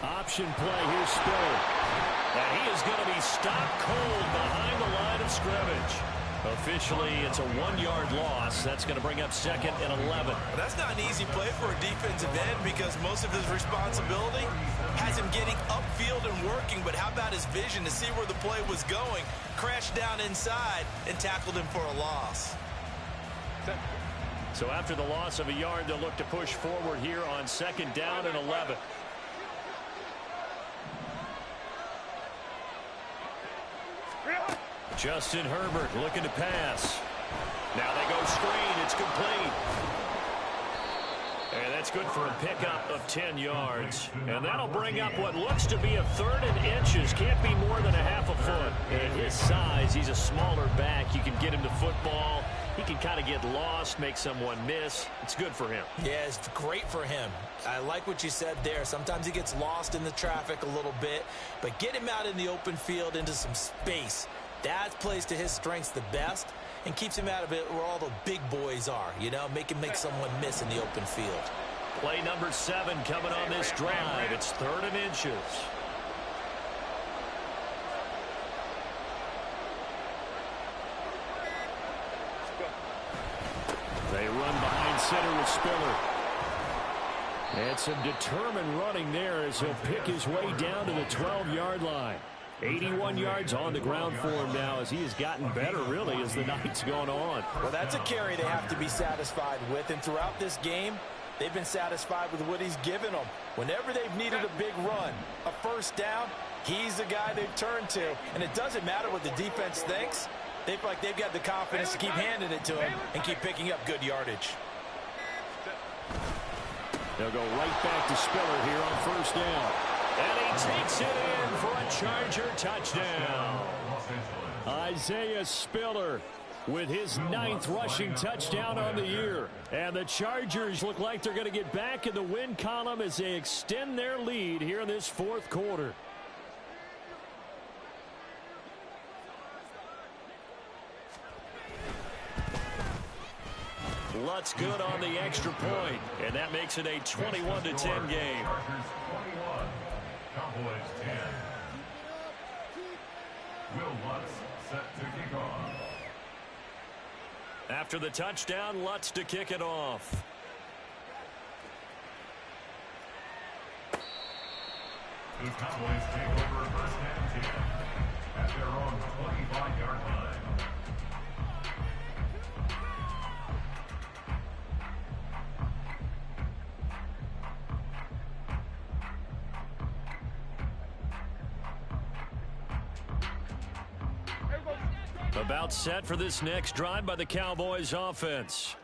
Option play, here's Spiller. And he is going to be stopped cold behind the line of scrimmage. Officially, it's a 1-yard loss. That's going to bring up 2nd and 11. Well, that's not an easy play for a defensive end, because most of his responsibility has him getting upfield and working. But how about his vision to see where the play was going? Crashed down inside and tackled him for a loss. So after the loss of a yard, they'll look to push forward here on 2nd down and 11. Justin Herbert looking to pass. Now they go screen. It's complete. And that's good for a pickup of 10 yards. And that'll bring up what looks to be a 3rd and inches. Can't be more than a half a foot. At his size, he's a smaller back. You can get him to football. He can kind of get lost, make someone miss. It's good for him. Yeah, it's great for him. I like what you said there. Sometimes he gets lost in the traffic a little bit, but get him out in the open field into some space. That plays to his strengths the best and keeps him out of it where all the big boys are, you know, make someone miss in the open field. Play number 7 coming on this drive. It's 3rd and inches. They run behind center with Spiller. And some determined running there as he'll pick his way down to the 12-yard line. 81 yards on the ground for him now as he has gotten better, really, as the night's gone on. Well, that's a carry they have to be satisfied with, and throughout this game, they've been satisfied with what he's given them. Whenever they've needed a big run, a first down, he's the guy they've turned to, and it doesn't matter what the defense thinks. They feel like they've got the confidence to keep handing it to him and keep picking up good yardage. They'll go right back to Spiller here on first down. And he takes it in for a Charger touchdown. Isaiah Spiller with his 9th rushing touchdown on the year. And the Chargers look like they're going to get back in the win column as they extend their lead here in this 4th quarter. Lutz good on the extra point, and that makes it a 21-10 game. Cowboys 10. Will Lutz set to kick off. After the touchdown, Lutz to kick it off. The Cowboys take over first and 10 at their own 25-yard line. About set for this next drive by the Cowboys offense.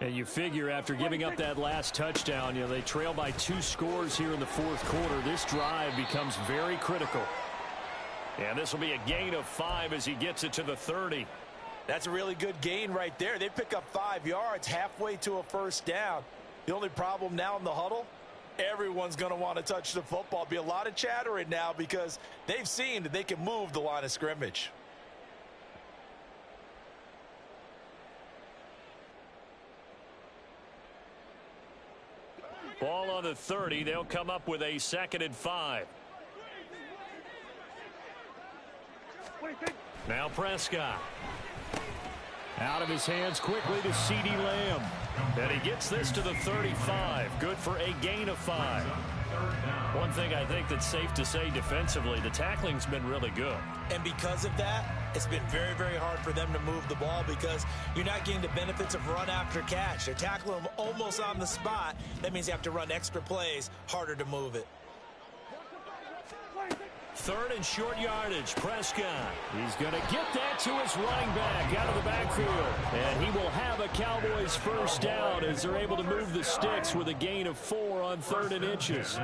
And you figure after giving up that last touchdown, they trail by 2 scores here in the 4th quarter. This drive becomes very critical. And this will be a gain of 5 as he gets it to the 30. That's a really good gain right there. They pick up 5 yards halfway to a first down. The only problem now in the huddle, everyone's going to want to touch the football. Be a lot of chattering now because they've seen that they can move the line of scrimmage. Ball on the 30. They'll come up with a 2nd and 5. Now Prescott. Out of his hands quickly to CeeDee Lamb. And he gets this to the 35. Good for a gain of 5. One thing I think that's safe to say defensively, the tackling's been really good. And because of that, it's been very, very hard for them to move the ball because you're not getting the benefits of run after catch. They're tackling them almost on the spot. That means you have to run extra plays, harder to move it. 3rd and short yardage. Prescott. He's going to get that to his running back out of the backfield. And he will have a Cowboys first down as they're able to move the sticks with a gain of 4 on 3rd and inches.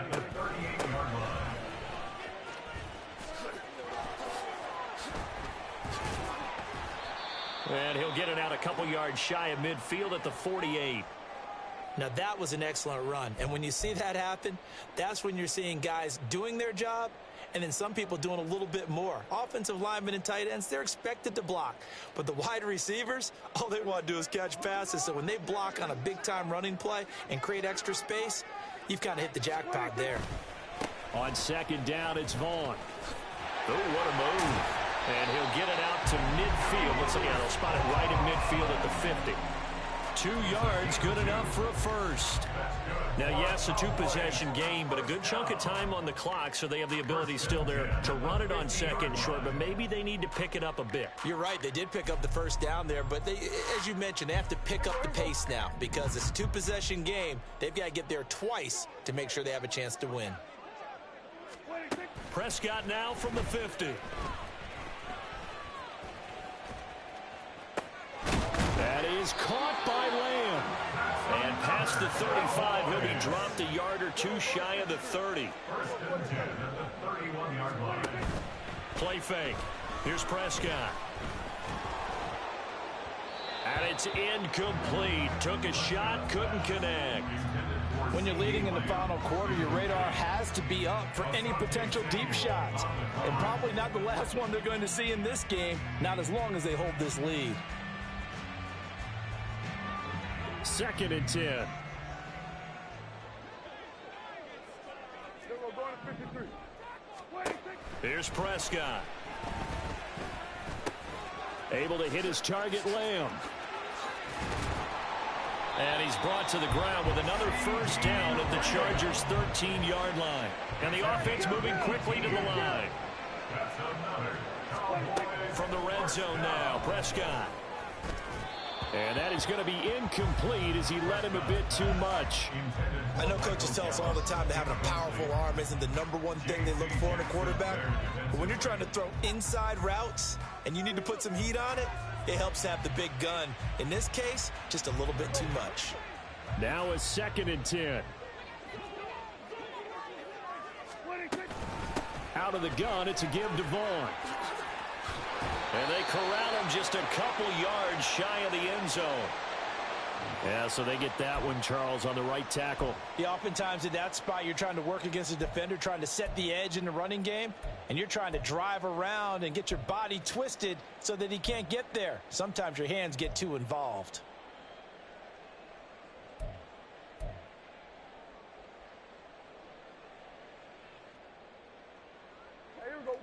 And he'll get it out a couple yards shy of midfield at the 48. Now, that was an excellent run. And when you see that happen, that's when you're seeing guys doing their job and then some people doing a little bit more. Offensive linemen and tight ends, they're expected to block. But the wide receivers, all they want to do is catch passes. So when they block on a big-time running play and create extra space, you've kind of hit the jackpot there. On 2nd down, it's Vaughn. Oh, what a move. And he'll get it out to midfield. Looks like they'll spot it right in midfield at the 50. 2 yards, good enough for a first. Now, yes, a 2-possession game, but a good chunk of time on the clock, so they have the ability still there to run it on 2nd short, but maybe they need to pick it up a bit. You're right. They did pick up the first down there, but they, as you mentioned, they have to pick up the pace now because it's a 2-possession game. They've got to get there twice to make sure they have a chance to win. Prescott now from the 50. That is caught by Lamb. And past the 35, he'll be dropped a yard or two shy of the 30. First and 10 at the 31-yard line. Play fake. Here's Prescott. And it's incomplete. Took a shot, couldn't connect. When you're leading in the final quarter, your radar has to be up for any potential deep shots. And probably not the last one they're going to see in this game, not as long as they hold this lead. 2nd and 10. Going to 53. Here's Prescott. Able to hit his target, Lamb. And he's brought to the ground with another first down at the Chargers' 13-yard line. And the offense moving quickly to the line. From the red zone now, Prescott. And that is going to be incomplete as he led him a bit too much. I know coaches tell us all the time that having a powerful arm isn't the #1 thing they look for in a quarterback. But when you're trying to throw inside routes and you need to put some heat on it, it helps have the big gun. In this case, just a little bit too much. Now a 2nd and 10. Out of the gun, it's a give to Vaughn. And they corral him just a couple yards shy of the end zone. Yeah, so they get that one, Charles, on the right tackle. Yeah, oftentimes in that spot, you're trying to work against a defender, trying to set the edge in the running game, and you're trying to drive around and get your body twisted so that he can't get there. Sometimes your hands get too involved.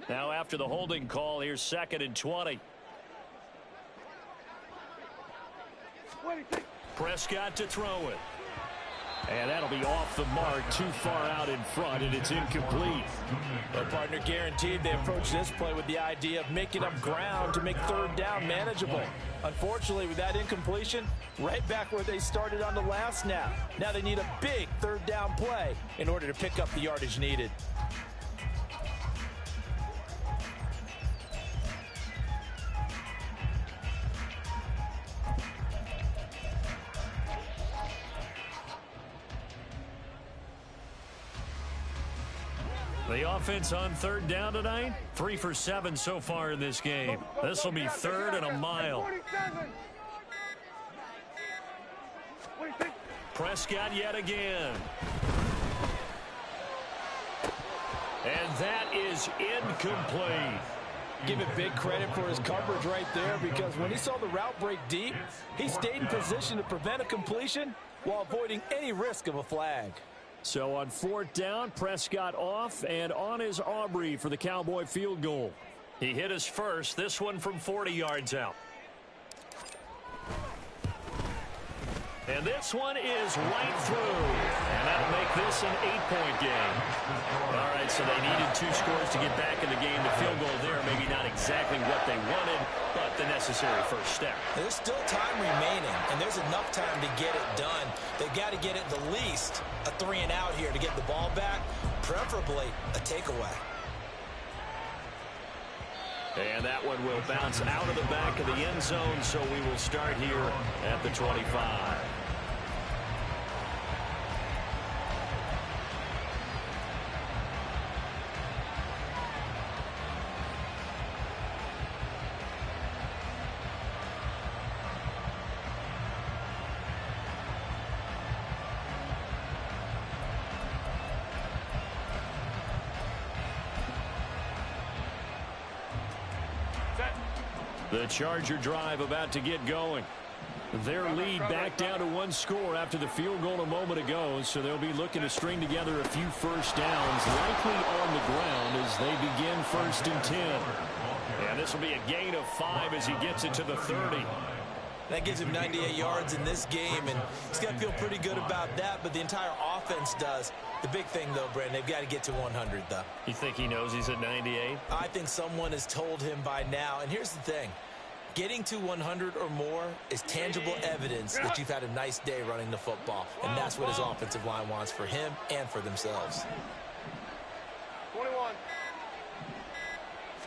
Now after the holding call, here's 2nd and 20. Prescott to throw it. And that'll be off the mark, too far out in front, and it's incomplete. Well, partner, guaranteed they approach this play with the idea of making up ground to make 3rd down manageable. Unfortunately, with that incompletion, right back where they started on the last snap. Now they need a big 3rd down play in order to pick up the yardage needed. The offense on 3rd down tonight, 3 for 7 so far in this game. This will be 3rd and a mile. Prescott yet again. And that is incomplete. Give it big credit for his coverage right there, because when he saw the route break deep, he stayed in position to prevent a completion while avoiding any risk of a flag. So on 4th down, Prescott off, and on is Aubrey for the Cowboy field goal. He hit his first, this one from 40 yards out. And this one is right through. And that'll make this an 8-point game. All right, so they needed 2 scores to get back in the game. The field goal there, maybe not exactly what they wanted, but the necessary first step. There's still time remaining, and there's enough time to get it done. They've got to get it the least a 3 and out here to get the ball back, preferably a takeaway. And that one will bounce out of the back of the end zone, so we will start here at the 25. The Charger drive about to get going. Their lead back down to 1 score after the field goal a moment ago, so they'll be looking to string together a few first downs, likely on the ground as they begin 1st and 10. And this will be a gain of 5 as he gets it to the 30. That gives him 98 yards in this game, and he's got to feel pretty good about that, but the entire offense does. The big thing, though, Brandon, they've got to get to 100, though. You think he knows he's at 98? I think someone has told him by now. And here's the thing. Getting to 100 or more is tangible evidence that you've had a nice day running the football. And that's what his offensive line wants for him and for themselves. 21.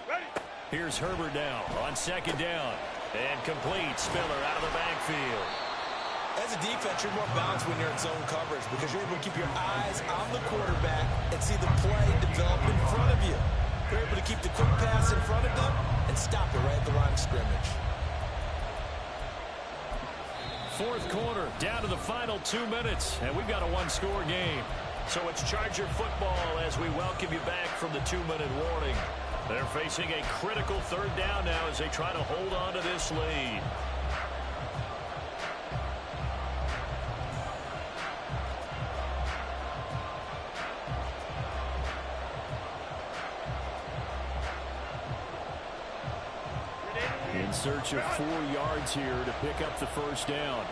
Ready. Here's Herbert down on 2nd down. And complete. Spiller out of the backfield. As a defense, you're more balanced when you're in zone coverage because you're able to keep your eyes on the quarterback and see the play develop in front of you. You're able to keep the quick pass in front of them and stop it right at the line of scrimmage. Fourth quarter, down to the final 2 minutes, and we've got a one-score game. So it's Charger football as we welcome you back from the 2-minute warning. They're facing a critical third down now as they try to hold on to this lead. In search of 4 yards here to pick up the first down.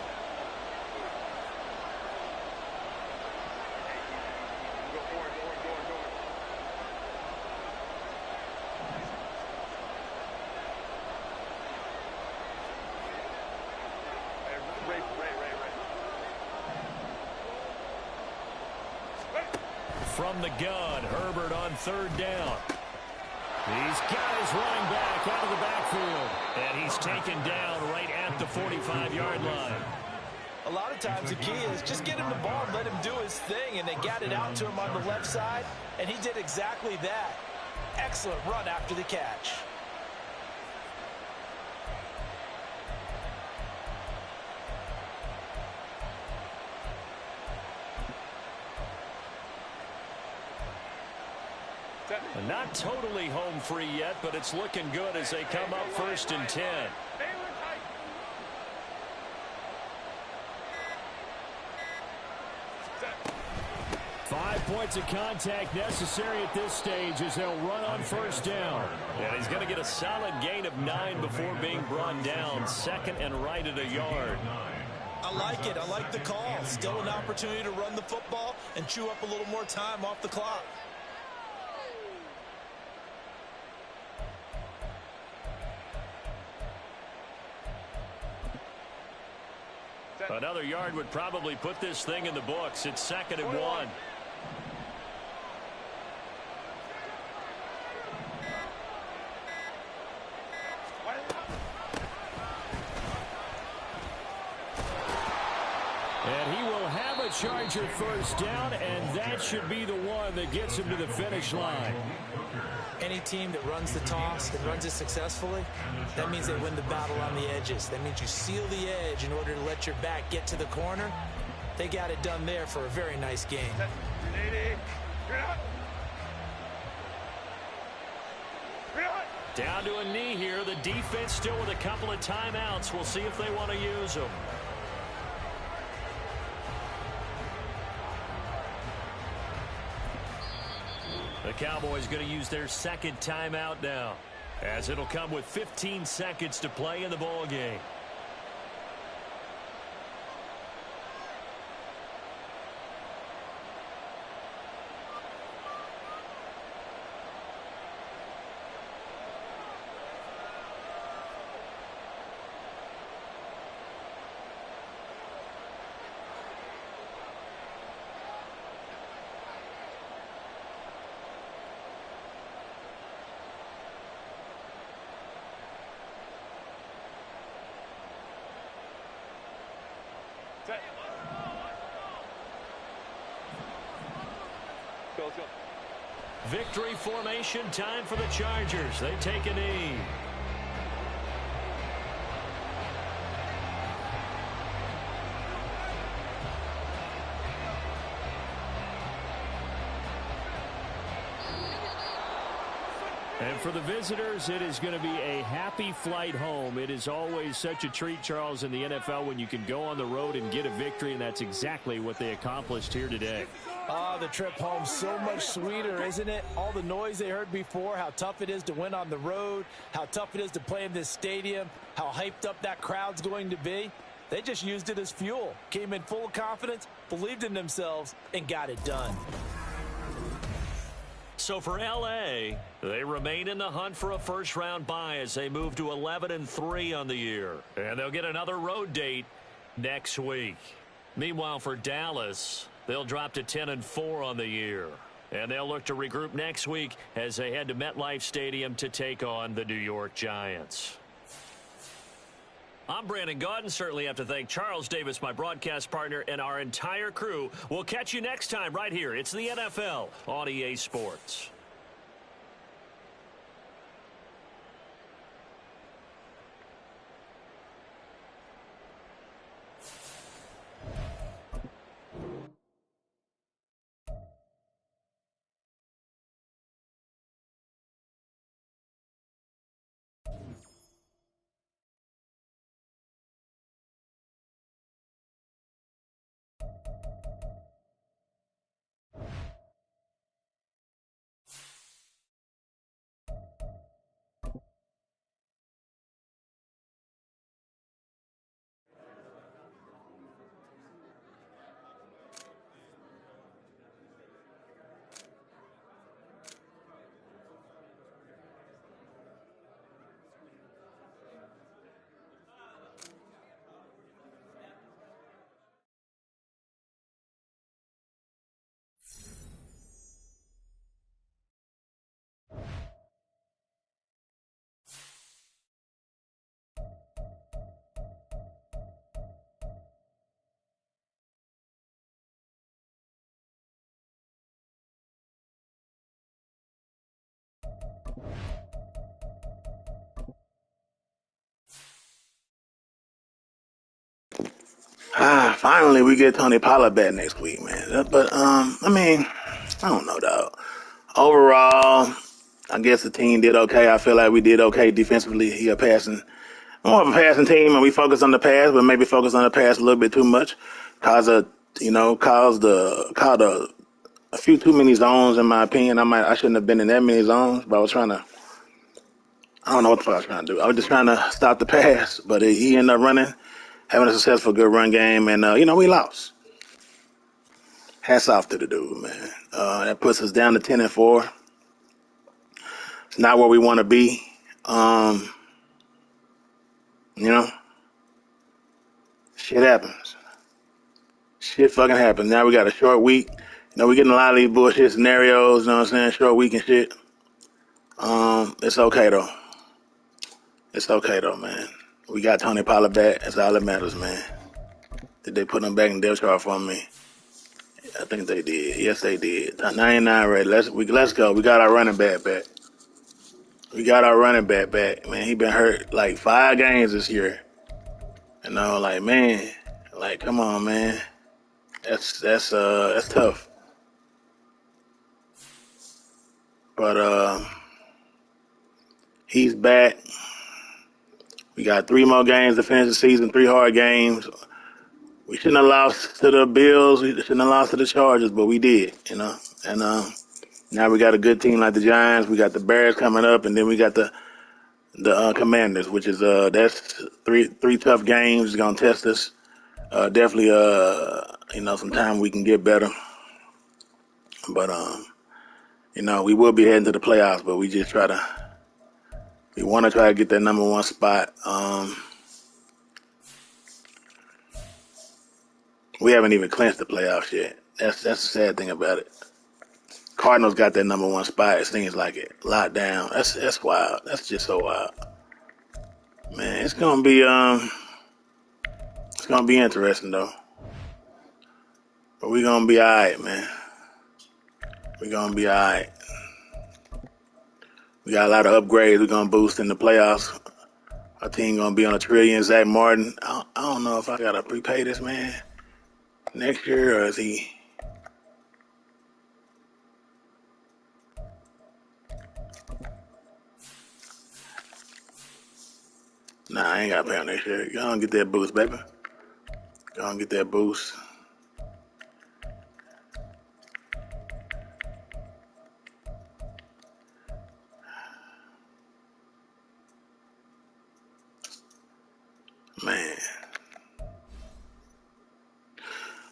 From the gun, Herbert on third down. He's got his running back out of the backfield. And he's taken down right at the 45-yard line. A lot of times the key is just get him the ball and let him do his thing, and they got it out to him on the left side, and he did exactly that. Excellent run after the catch. Not totally home free yet, but it's looking good as they come up 1st and 10. 5 points of contact necessary at this stage as they'll run on first down. And he's going to get a solid gain of 9 before being brought down. Second and right at a yard. I like it. I like the call. Still an opportunity to run the football and chew up a little more time off the clock. Another yard would probably put this thing in the books. It's 2nd and 1. And he will have a Charger first down, and that should be the one that gets him to the finish line. Any team that runs the toss and runs it successfully, that means they win the battle on the edges. That means you seal the edge in order to let your back get to the corner. They got it done there for a very nice game. Down to a knee here. The defense still with a couple of timeouts. We'll see if they want to use them. The Cowboys going to use their second timeout now, as it'll come with 15 seconds to play in the ball game. Victory formation time for the Chargers. They take a knee. And for the visitors, it is going to be a happy flight home. It is always such a treat, Charles, in the NFL when you can go on the road and get a victory, and that's exactly what they accomplished here today. The trip home so much sweeter, isn't it? All the noise they heard before, how tough it is to win on the road, how tough it is to play in this stadium, how hyped up that crowd's going to be. They just used it as fuel, came in full of confidence, believed in themselves, and got it done. So for L.A., they remain in the hunt for a first-round bye as they move to 11-3 on the year. And they'll get another road date next week. Meanwhile, for Dallas, they'll drop to 10-4 on the year. And they'll look to regroup next week as they head to MetLife Stadium to take on the New York Giants. I'm Brandon Gaudin. Certainly have to thank Charles Davis, my broadcast partner, and our entire crew. We'll catch you next time right here. It's the NFL on EA Sports. Finally, we get Tony Pollard back next week, man. But, I mean, I don't know, dog. Overall, I guess the team did okay. I feel like we did okay defensively. More of a passing team, and we focus on the pass, but maybe focus on the pass a little bit too much. Caused a few too many zones, in my opinion. I shouldn't have been in that many zones, but I don't know what the fuck I was trying to do. I was just trying to stop the pass, but he ended up having a successful, good run game, and, we lost. Hats off to the dude, man. That puts us down to 10-4. It's not where we want to be. You know, shit happens. Shit fucking happens. Now we got a short week. We're getting a lot of these bullshit scenarios, you know what I'm saying? Short week and shit. It's okay though. It's okay though, man. We got Tony Pollard back. That's all that matters, man. Did they put him back in depth chart for me? I think they did. Yes, they did. 99 ready. Let's go. We got our running back back. Man. He been hurt like 5 games this year. Man, come on, man. That's tough. But he's back. We got 3 more games to finish the season, 3 hard games. We shouldn't have lost to the Bills. We shouldn't have lost to the Chargers, but we did, And now we got a good team like the Giants. We got the Bears coming up, and then we got the Commanders, which is that's three tough games. It's gonna test us. Definitely, some time we can get better. But we will be heading to the playoffs, but we want to try to get that number 1 spot. We haven't even clinched the playoffs yet. That's the sad thing about it. Cardinals got that number 1 spot. It seems like it locked down. That's wild. That's just so wild. Man, it's gonna be interesting though. But we're gonna be alright, man. We're gonna be alright. We got a lot of upgrades we're gonna boost in the playoffs. Our team gonna be on a trillion. Zach Martin. I don't know if I gotta prepay this man next year, or is he? Nah, I ain't gotta pay on next year. Go on get that boost, baby. Go on get that boost. Man.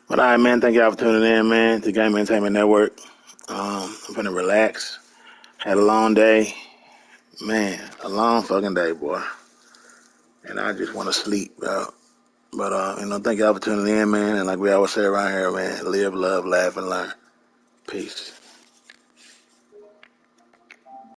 But all right, man. Thank y'all for tuning in, man, to Game Entertainment Network. I'm gonna relax. Had a long day. Man, a long fucking day, boy. And I just want to sleep, bro. But, thank y'all for tuning in, man. And like we always say around here, man, live, love, laugh, and learn. Peace.